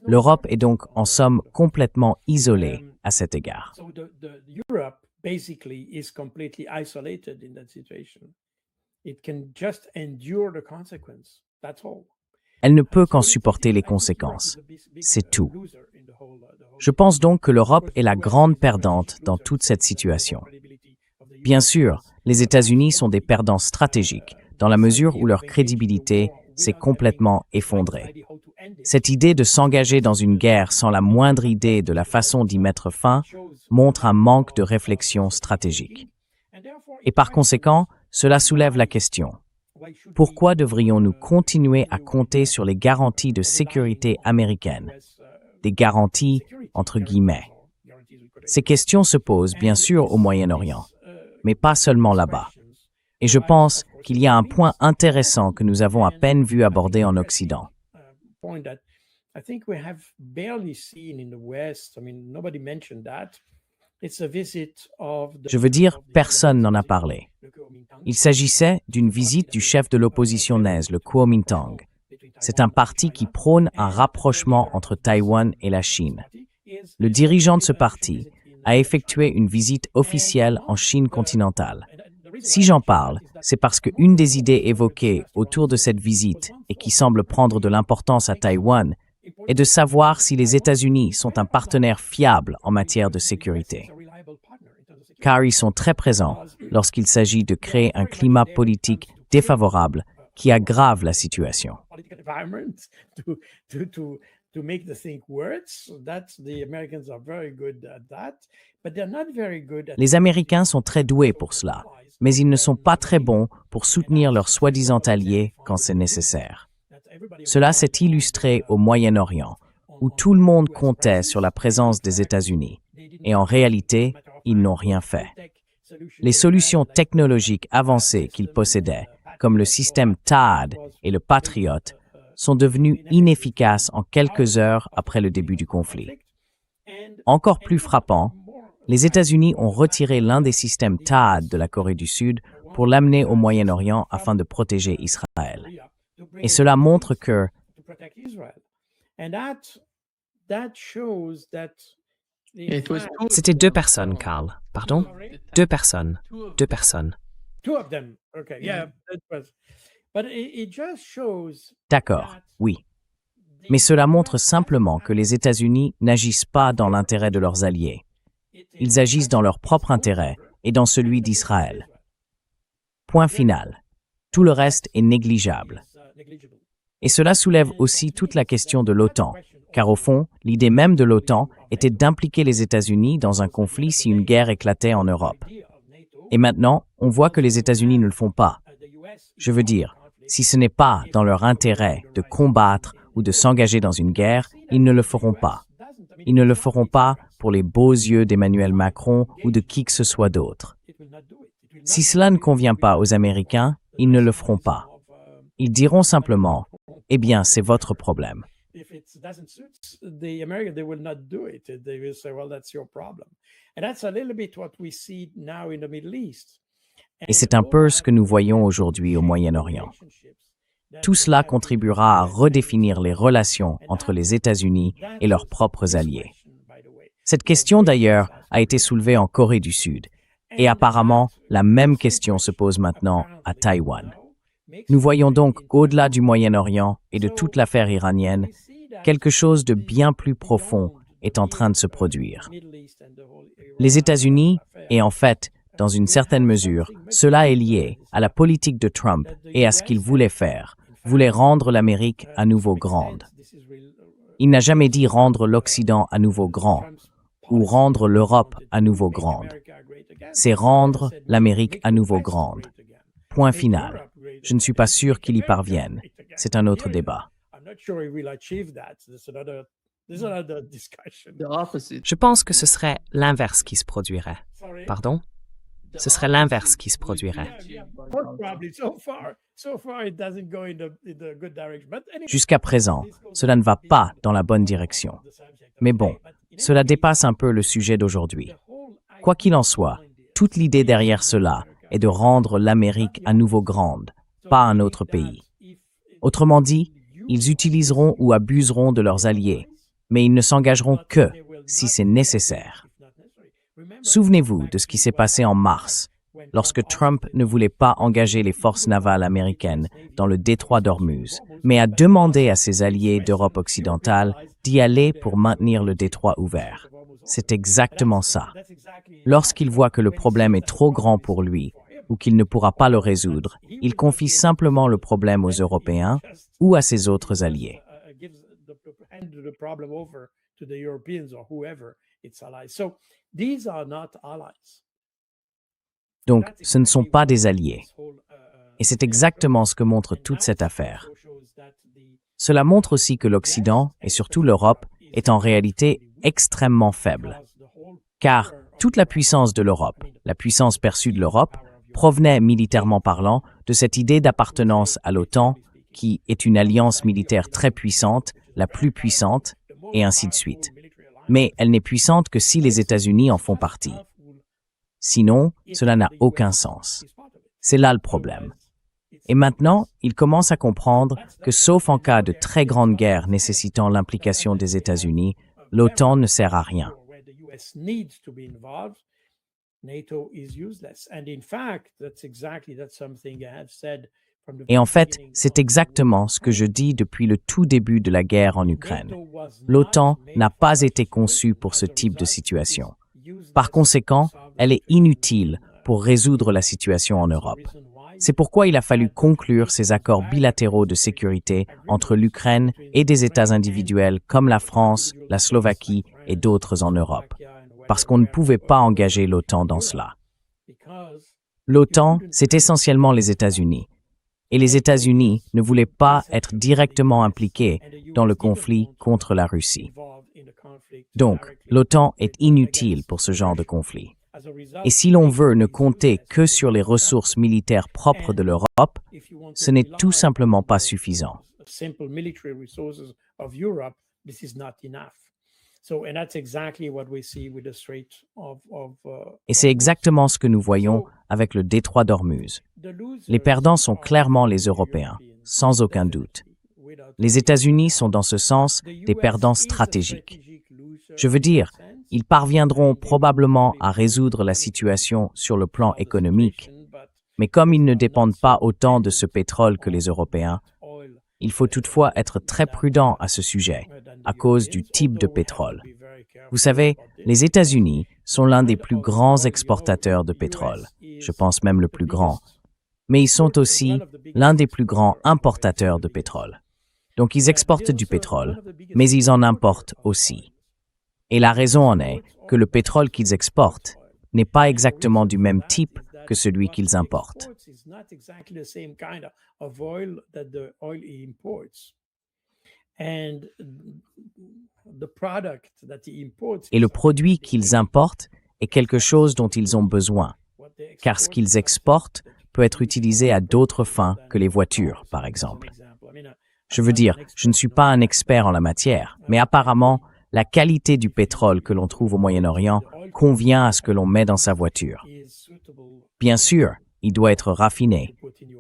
[SPEAKER 3] L'Europe est donc en somme complètement isolée à cet égard.
[SPEAKER 4] Basically is completely isolated in that situation. It can just endure the consequence. That's all.
[SPEAKER 3] Elle ne peut qu'en supporter les conséquences. C'est tout. Je pense donc que l'Europe est la grande perdante dans toute cette situation. Bien sûr, les États-Unis sont des perdants stratégiques, dans la mesure où leur crédibilité s'est complètement effondrée. Cette idée de s'engager dans une guerre sans la moindre idée de la façon d'y mettre fin montre un manque de réflexion stratégique. Et par conséquent, cela soulève la question. Pourquoi devrions-nous continuer à compter sur les garanties de sécurité américaines? Des garanties entre guillemets. Ces questions se posent bien sûr au Moyen-Orient, mais pas seulement là-bas. Et je pense qu'il y a un point intéressant que nous avons à peine vu aborder en Occident. Je veux dire, personne n'en a parlé. Il s'agissait d'une visite du chef de l'opposition naise, le Kuomintang. C'est un parti qui prône un rapprochement entre Taïwan et la Chine. Le dirigeant de ce parti a effectué une visite officielle en Chine continentale. Si j'en parle, c'est parce qu'une des idées évoquées autour de cette visite et qui semble prendre de l'importance à Taïwan est de savoir si les États-Unis sont un partenaire fiable en matière de sécurité. Car ils sont très présents lorsqu'il s'agit de créer un climat politique défavorable qui aggrave la situation. Les Américains sont très doués pour cela, mais ils ne sont pas très bons pour soutenir leurs soi-disant alliés quand c'est nécessaire. Cela s'est illustré au Moyen-Orient, où tout le monde comptait sur la présence des États-Unis, et en réalité, ils n'ont rien fait. Les solutions technologiques avancées qu'ils possédaient, comme le système THAAD et le Patriot, sont devenues inefficaces en quelques heures après le début du conflit. Encore plus frappant, les États-Unis ont retiré l'un des systèmes THAAD de la Corée du Sud pour l'amener au Moyen-Orient afin de protéger Israël. Et cela montre que
[SPEAKER 2] C'était 2 personnes, Carl. Pardon? 2 personnes. 2 personnes.
[SPEAKER 3] D'accord, oui. Mais cela montre simplement que les États-Unis n'agissent pas dans l'intérêt de leurs alliés. Ils agissent dans leur propre intérêt et dans celui d'Israël. Point final. Tout le reste est négligeable. Et cela soulève aussi toute la question de l'OTAN, car au fond, l'idée même de l'OTAN était d'impliquer les États-Unis dans un conflit si une guerre éclatait en Europe. Et maintenant, on voit que les États-Unis ne le font pas. Je veux dire, si ce n'est pas dans leur intérêt de combattre ou de s'engager dans une guerre, ils ne le feront pas. Ils ne le feront pas pour les beaux yeux d'Emmanuel Macron ou de qui que ce soit d'autre. Si cela ne convient pas aux Américains, ils ne le feront pas. Ils diront simplement, « Eh bien, c'est votre problème. » Et c'est un peu ce que nous voyons aujourd'hui au Moyen-Orient. Tout cela contribuera à redéfinir les relations entre les États-Unis et leurs propres alliés. Cette question, d'ailleurs, a été soulevée en Corée du Sud, et apparemment, la même question se pose maintenant à Taïwan. Nous voyons donc qu'au-delà du Moyen-Orient et de toute l'affaire iranienne, quelque chose de bien plus profond est en train de se produire. Les États-Unis, et en fait, dans une certaine mesure, cela est lié à la politique de Trump et à ce qu'il voulait faire, voulait rendre l'Amérique à nouveau grande. Il n'a jamais dit rendre l'Occident à nouveau grand ou rendre l'Europe à nouveau grande. C'est rendre l'Amérique à nouveau grande. Point final. Je ne suis pas sûr qu'il y parvienne. C'est un autre débat.
[SPEAKER 1] The opposite.
[SPEAKER 2] Je pense que ce serait l'inverse qui se produirait. Pardon? Ce serait l'inverse qui se produirait.
[SPEAKER 3] Jusqu'à présent, cela ne va pas dans la bonne direction. Mais bon, cela dépasse un peu le sujet d'aujourd'hui. Quoi qu'il en soit, toute l'idée derrière cela est de rendre l'Amérique à nouveau grande, pas un autre pays. Autrement dit, ils utiliseront ou abuseront de leurs alliés, mais ils ne s'engageront que si c'est nécessaire. Souvenez-vous de ce qui s'est passé en mars, lorsque Trump ne voulait pas engager les forces navales américaines dans le détroit d'Ormuz, mais a demandé à ses alliés d'Europe occidentale d'y aller pour maintenir le détroit ouvert. C'est exactement ça. Lorsqu'il voit que le problème est trop grand pour lui ou qu'il ne pourra pas le résoudre, il confie simplement le problème aux Européens ou à ses autres alliés. Donc, ce ne sont pas des alliés. Et c'est exactement ce que montre toute cette affaire. Cela montre aussi que l'Occident, et surtout l'Europe, est en réalité extrêmement faible. Car toute la puissance de l'Europe, la puissance perçue de l'Europe, provenait, militairement parlant, de cette idée d'appartenance à l'OTAN, qui est une alliance militaire très puissante, la plus puissante, et ainsi de suite. Mais elle n'est puissante que si les États-Unis en font partie. Sinon, cela n'a aucun sens. C'est là le problème. Et maintenant, il commence à comprendre que sauf en cas de très grande guerre nécessitant l'implication des États-Unis, l'OTAN ne sert à rien. Et en fait, c'est exactement ce que je dis depuis le tout début de la guerre en Ukraine. L'OTAN n'a pas été conçue pour ce type de situation. Par conséquent, elle est inutile pour résoudre la situation en Europe. C'est pourquoi il a fallu conclure ces accords bilatéraux de sécurité entre l'Ukraine et des États individuels comme la France, la Slovaquie et d'autres en Europe, parce qu'on ne pouvait pas engager l'OTAN dans cela. L'OTAN, c'est essentiellement les États-Unis. Et les États-Unis ne voulaient pas être directement impliqués dans le conflit contre la Russie. Donc, l'OTAN est inutile pour ce genre de conflit. Et si l'on veut ne compter que sur les ressources militaires propres de l'Europe, ce n'est tout simplement pas suffisant. Et c'est exactement ce que nous voyons avec le détroit d'Ormuz. Les perdants sont clairement les Européens, sans aucun doute. Les États-Unis sont dans ce sens des perdants stratégiques. Je veux dire, ils parviendront probablement à résoudre la situation sur le plan économique, mais comme ils ne dépendent pas autant de ce pétrole que les Européens, il faut toutefois être très prudent à ce sujet, à cause du type de pétrole. Vous savez, les États-Unis sont l'un des plus grands exportateurs de pétrole, je pense même le plus grand, mais ils sont aussi l'un des plus grands importateurs de pétrole. Donc ils exportent du pétrole, mais ils en importent aussi. Et la raison en est que le pétrole qu'ils exportent n'est pas exactement du même type que celui qu'ils importent. Et le produit qu'ils importent est quelque chose dont ils ont besoin, car ce qu'ils exportent peut être utilisé à d'autres fins que les voitures, par exemple. Je veux dire, je ne suis pas un expert en la matière, mais apparemment, la qualité du pétrole que l'on trouve au Moyen-Orient convient à ce que l'on met dans sa voiture. Bien sûr, il doit être raffiné,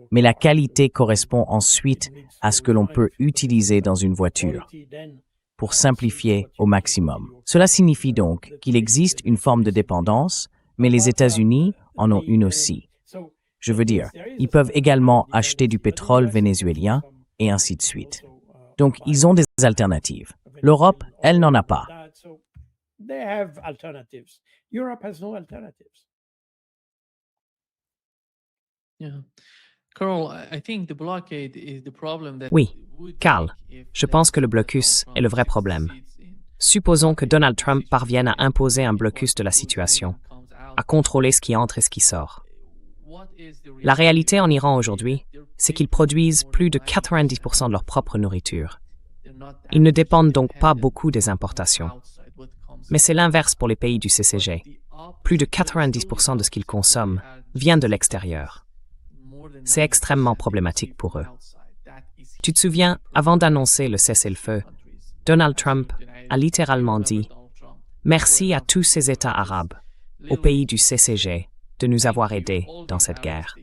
[SPEAKER 3] mais la qualité correspond ensuite à ce que l'on peut utiliser dans une voiture, pour simplifier au maximum. Cela signifie donc qu'il existe une forme de dépendance, mais les États-Unis en ont une aussi. Je veux dire, ils peuvent également acheter du pétrole vénézuélien et ainsi de suite. Donc, ils ont des alternatives. L'Europe, elle n'en a pas.
[SPEAKER 2] Oui, Carl, je pense que le blocus est le vrai problème. Supposons que Donald Trump parvienne à imposer un blocus de la situation, à contrôler ce qui entre et ce qui sort. La réalité en Iran aujourd'hui, c'est qu'ils produisent plus de 90% de leur propre nourriture. Ils ne dépendent donc pas beaucoup des importations. Mais c'est l'inverse pour les pays du CCG. Plus de 90% de ce qu'ils consomment vient de l'extérieur. C'est extrêmement problématique pour eux. Tu te souviens, avant d'annoncer le cessez-le-feu, Donald Trump a littéralement dit « Merci à tous ces États arabes, aux pays du CCG, de nous avoir aidés dans cette guerre. »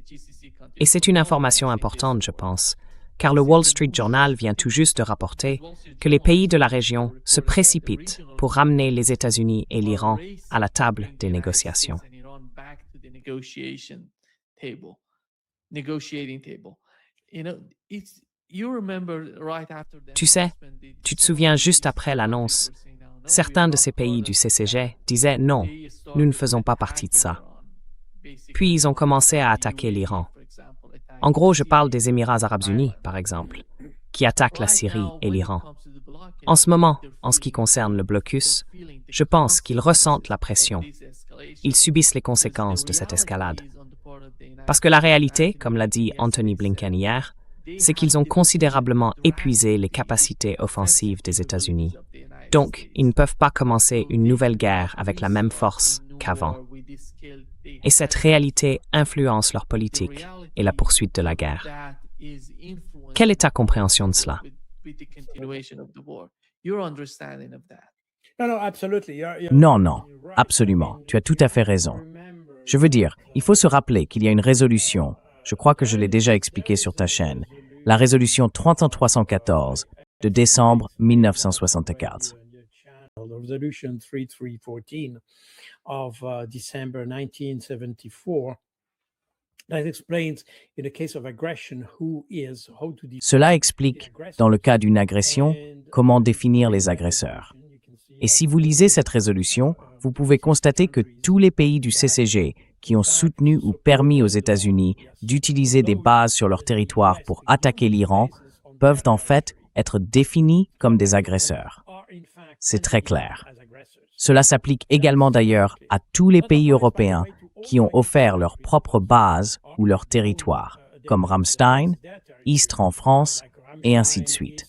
[SPEAKER 2] Et c'est une information importante, je pense, car le Wall Street Journal vient tout juste de rapporter que les pays de la région se précipitent pour ramener les États-Unis et l'Iran à la table des négociations. Tu sais, tu te souviens juste après l'annonce, certains de ces pays du CCG disaient « Non, nous ne faisons pas partie de ça ». Puis ils ont commencé à attaquer l'Iran. En gros, je parle des Émirats arabes unis, par exemple, qui attaquent la Syrie et l'Iran. En ce moment, en ce qui concerne le blocus, je pense qu'ils ressentent la pression. Ils subissent les conséquences de cette escalade. Parce que la réalité, comme l'a dit Anthony Blinken hier, c'est qu'ils ont considérablement épuisé les capacités offensives des États-Unis. Donc, ils ne peuvent pas commencer une nouvelle guerre avec la même force qu'avant. Et cette réalité influence leur politique et la poursuite de la guerre. Quelle est ta compréhension de cela?
[SPEAKER 3] Non, absolument. Tu as tout à fait raison. Je veux dire, il faut se rappeler qu'il y a une résolution, je crois que je l'ai déjà expliqué sur ta chaîne, la résolution 3314 de décembre 1964. Cela explique, dans le cas d'une agression, comment définir les agresseurs. Et si vous lisez cette résolution, vous pouvez constater que tous les pays du CCG qui ont soutenu ou permis aux États-Unis d'utiliser des bases sur leur territoire pour attaquer l'Iran peuvent en fait être définis comme des agresseurs. C'est très clair. Cela s'applique également d'ailleurs à tous les pays européens qui ont offert leurs propres bases ou leur territoire, comme Ramstein, Istres en France, et ainsi de suite.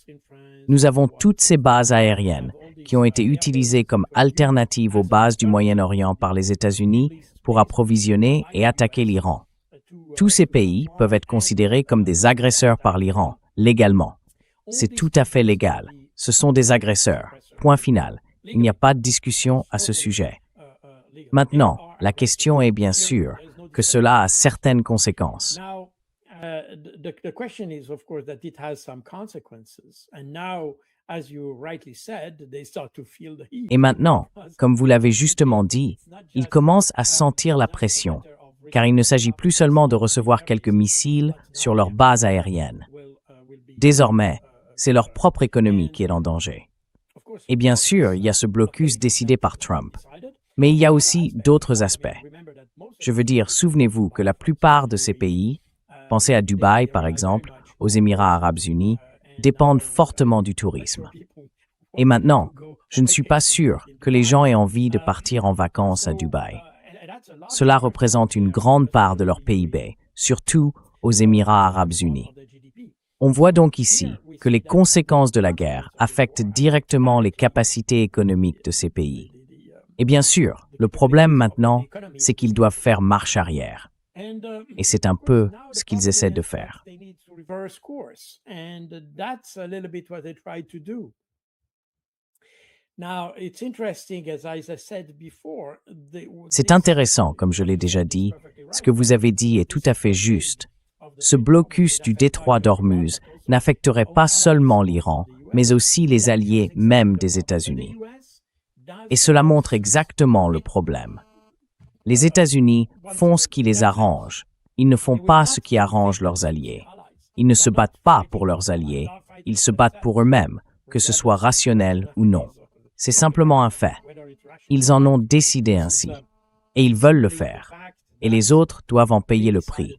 [SPEAKER 3] Nous avons toutes ces bases aériennes qui ont été utilisées comme alternatives aux bases du Moyen-Orient par les États-Unis pour approvisionner et attaquer l'Iran. Tous ces pays peuvent être considérés comme des agresseurs par l'Iran, légalement. C'est tout à fait légal. Ce sont des agresseurs. Point final. Il n'y a pas de discussion à ce sujet. Maintenant, la question est bien sûr que cela a certaines conséquences. Et maintenant, comme vous l'avez justement dit, ils commencent à sentir la pression, car il ne s'agit plus seulement de recevoir quelques missiles sur leur base aérienne. Désormais, c'est leur propre économie qui est en danger. Et bien sûr, il y a ce blocus décidé par Trump. Mais il y a aussi d'autres aspects. Je veux dire, souvenez-vous que la plupart de ces pays, pensez à Dubaï par exemple, aux Émirats arabes unis, dépendent fortement du tourisme. Et maintenant, je ne suis pas sûr que les gens aient envie de partir en vacances à Dubaï. Cela représente une grande part de leur PIB, surtout aux Émirats arabes unis. On voit donc ici que les conséquences de la guerre affectent directement les capacités économiques de ces pays. Et bien sûr, le problème maintenant, c'est qu'ils doivent faire marche arrière. Et c'est un peu ce qu'ils essaient de faire. C'est intéressant, comme je l'ai déjà dit, ce que vous avez dit est tout à fait juste. Ce blocus du détroit d'Ormuz n'affecterait pas seulement l'Iran, mais aussi les alliés même des États-Unis. Et cela montre exactement le problème. Les États-Unis font ce qui les arrange. Ils ne font pas ce qui arrange leurs alliés. Ils ne se battent pas pour leurs alliés, ils se battent pour eux-mêmes, que ce soit rationnel ou non. C'est simplement un fait. Ils en ont décidé ainsi. Et ils veulent le faire. Et les autres doivent en payer le prix.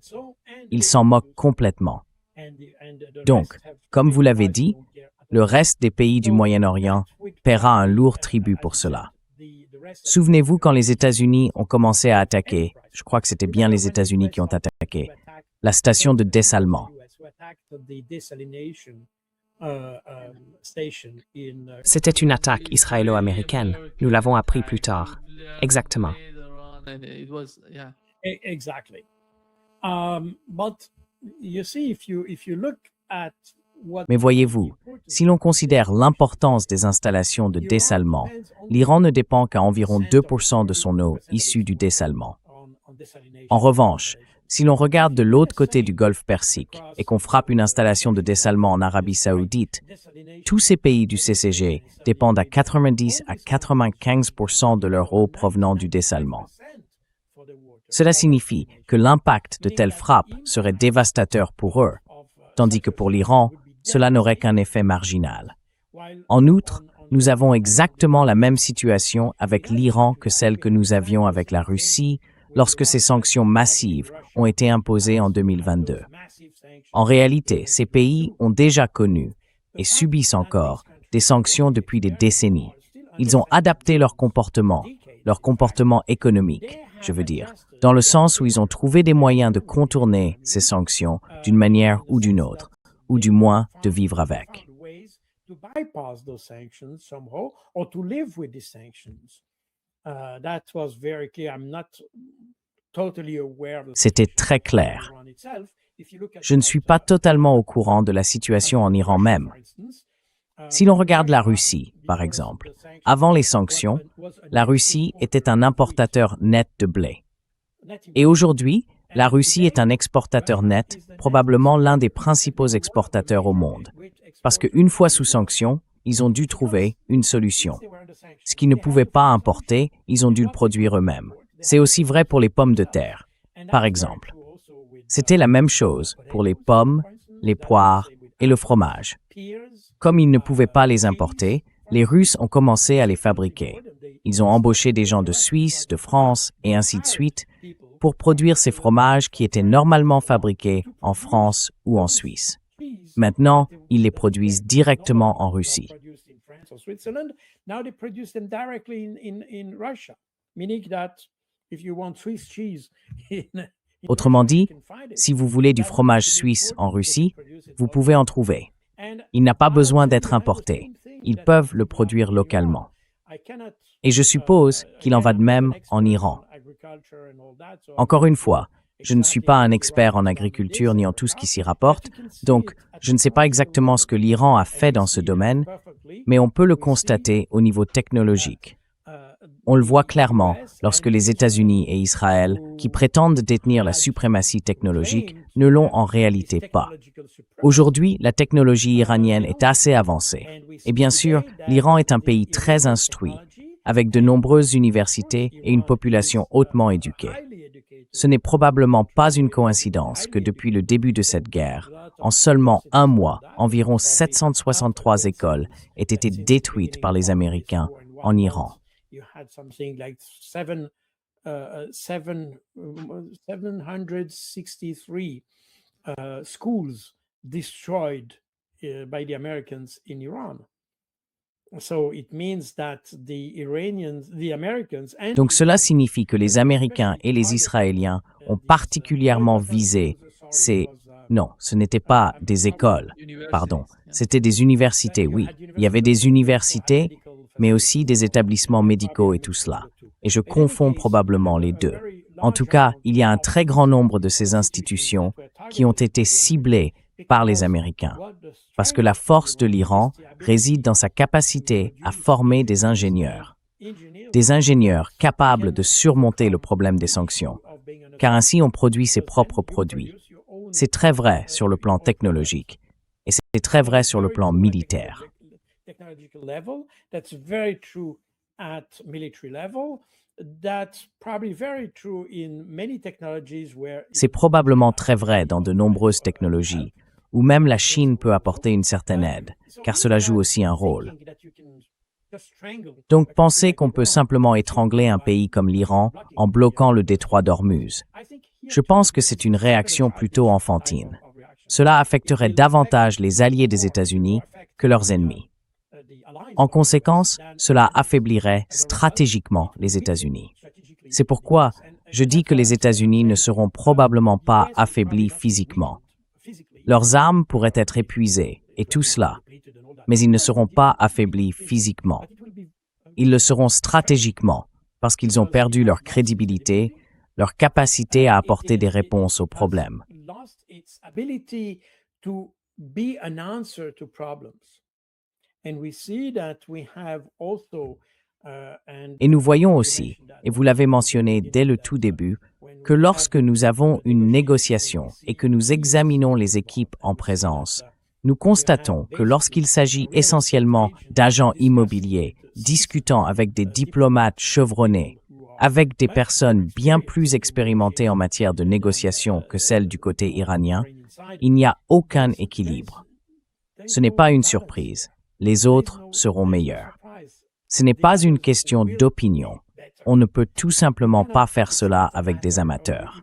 [SPEAKER 3] Ils s'en moquent complètement. Donc, comme vous l'avez dit, le reste des pays du Moyen-Orient paiera un lourd tribut pour cela. Souvenez-vous quand les États-Unis ont commencé à attaquer, je crois que c'était bien les États-Unis qui ont attaqué, la station de dessalement.
[SPEAKER 2] C'était une attaque israélo-américaine. Nous l'avons appris plus tard. Exactement.
[SPEAKER 4] Exactly. But you see, if you look at what
[SPEAKER 3] Mais voyez-vous, si l'on considère l'importance des installations de dessalement, l'Iran ne dépend qu'à environ 2% de son eau issue du dessalement. En revanche, si l'on regarde de l'autre côté du golfe Persique et qu'on frappe une installation de dessalement en Arabie Saoudite, tous ces pays du CCG dépendent à 90 à 95% de leur eau provenant du dessalement. Cela signifie que l'impact de telles frappes serait dévastateur pour eux, tandis que pour l'Iran, cela n'aurait qu'un effet marginal. En outre, nous avons exactement la même situation avec l'Iran que celle que nous avions avec la Russie lorsque ces sanctions massives ont été imposées en 2022. En réalité, ces pays ont déjà connu, et subissent encore, des sanctions depuis des décennies. Ils ont adapté leur comportement économique, je veux dire, dans le sens où ils ont trouvé des moyens de contourner ces sanctions d'une manière ou d'une autre, ou du moins de vivre avec. C'était très clair. Je ne suis pas totalement au courant de la situation en Iran même. Si l'on regarde la Russie, par exemple, avant les sanctions, la Russie était un importateur net de blé. Et aujourd'hui, la Russie est un exportateur net, probablement l'un des principaux exportateurs au monde. Parce qu'une fois sous sanctions, ils ont dû trouver une solution. Ce qu'ils ne pouvaient pas importer, ils ont dû le produire eux-mêmes. C'est aussi vrai pour les pommes de terre, par exemple. C'était la même chose pour les pommes, les poires et le fromage. Comme ils ne pouvaient pas les importer, les Russes ont commencé à les fabriquer. Ils ont embauché des gens de Suisse, de France et ainsi de suite pour produire ces fromages qui étaient normalement fabriqués en France ou en Suisse. Maintenant, ils les produisent directement en Russie. Autrement dit, si vous voulez du fromage suisse en Russie, vous pouvez en trouver. Il n'a pas besoin d'être importé. Ils peuvent le produire localement. Et je suppose qu'il en va de même en Iran. Encore une fois, je ne suis pas un expert en agriculture ni en tout ce qui s'y rapporte, donc je ne sais pas exactement ce que l'Iran a fait dans ce domaine, mais on peut le constater au niveau technologique. On le voit clairement lorsque les États-Unis et Israël, qui prétendent détenir la suprématie technologique, ne l'ont en réalité pas. Aujourd'hui, la technologie iranienne est assez avancée. Et bien sûr, l'Iran est un pays très instruit, avec de nombreuses universités et une population hautement éduquée. Ce n'est probablement pas une coïncidence que depuis le début de cette guerre, en seulement un mois, environ 763 écoles aient été détruites par les Américains en Iran.
[SPEAKER 4] You had something like 763 schools destroyed by the Americans in Iran. So it means that the Americans and
[SPEAKER 3] Donc cela signifie que les Américains et les Israéliens ont particulièrement visé ces... Non, ce n'étaient pas des écoles, pardon, c'était des universités, oui. Il y avait des universités, mais aussi des établissements médicaux et tout cela. Et je confonds probablement les deux. En tout cas, il y a un très grand nombre de ces institutions qui ont été ciblées par les Américains, parce que la force de l'Iran réside dans sa capacité à former des ingénieurs capables de surmonter le problème des sanctions, car ainsi on produit ses propres produits. C'est très vrai sur le plan technologique, et c'est très vrai sur le plan militaire.
[SPEAKER 4] Technological level, that's very true at military level, that's probably very true in many technologies where
[SPEAKER 3] C'est probablement très vrai dans de nombreuses technologies, où même la Chine peut apporter une certaine aide, car cela joue aussi un rôle. Donc pensez qu'on peut simplement étrangler un pays comme l'Iran en bloquant le détroit d'Ormuz. Je pense que c'est une réaction plutôt enfantine. Cela affecterait davantage les alliés des États-Unis que leurs ennemis. En conséquence, cela affaiblirait stratégiquement les États-Unis. C'est pourquoi je dis que les États-Unis ne seront probablement pas affaiblis physiquement. Leurs armes pourraient être épuisées, et tout cela, mais ils ne seront pas affaiblis physiquement. Ils le seront stratégiquement, parce qu'ils ont perdu leur crédibilité, leur capacité à apporter des réponses aux problèmes. Et nous voyons aussi, et vous l'avez mentionné dès le tout début, que lorsque nous avons une négociation et que nous examinons les équipes en présence, nous constatons que lorsqu'il s'agit essentiellement d'agents immobiliers discutant avec des diplomates chevronnés, avec des personnes bien plus expérimentées en matière de négociation que celles du côté iranien, il n'y a aucun équilibre. Ce n'est pas une surprise. Les autres seront meilleurs. Ce n'est pas une question d'opinion. On ne peut tout simplement pas faire cela avec des amateurs.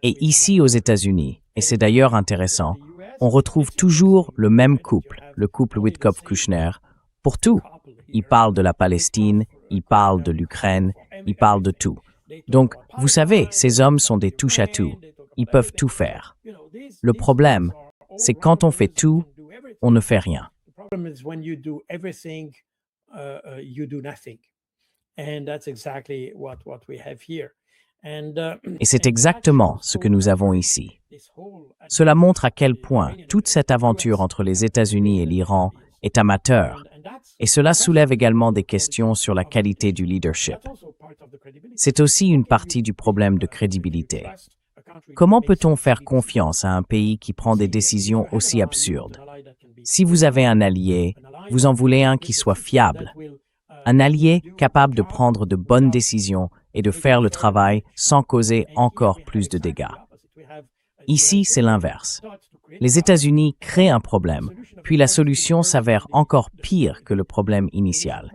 [SPEAKER 3] Et ici aux États-Unis, et c'est d'ailleurs intéressant, on retrouve toujours le même couple, le couple Witkoff-Kushner, pour tout. Ils parlent de la Palestine, ils parlent de l'Ukraine, ils parlent de tout. Donc, vous savez, ces hommes sont des touche-à-tout. Ils peuvent tout faire. Le problème, c'est quand on fait tout, on ne fait rien. Et c'est exactement ce que nous avons ici. Cela montre à quel point toute cette aventure entre les États-Unis et l'Iran est amateur, et cela soulève également des questions sur la qualité du leadership. C'est aussi une partie du problème de crédibilité. Comment peut-on faire confiance à un pays qui prend des décisions aussi absurdes? Si vous avez un allié, vous en voulez un qui soit fiable, un allié capable de prendre de bonnes décisions et de faire le travail sans causer encore plus de dégâts. Ici, c'est l'inverse. Les États-Unis créent un problème, puis la solution s'avère encore pire que le problème initial.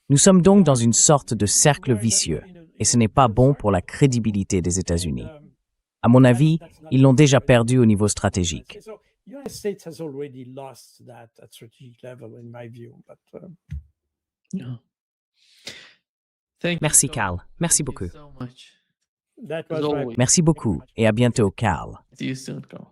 [SPEAKER 3] Nous sommes donc dans une sorte de cercle vicieux, et ce n'est pas bon pour la crédibilité des États-Unis. À mon avis, ils l'ont déjà perdu au niveau stratégique.
[SPEAKER 2] Merci, Carl. Merci beaucoup.
[SPEAKER 3] Merci beaucoup et à bientôt, Carl.
[SPEAKER 1] See you soon, Carl.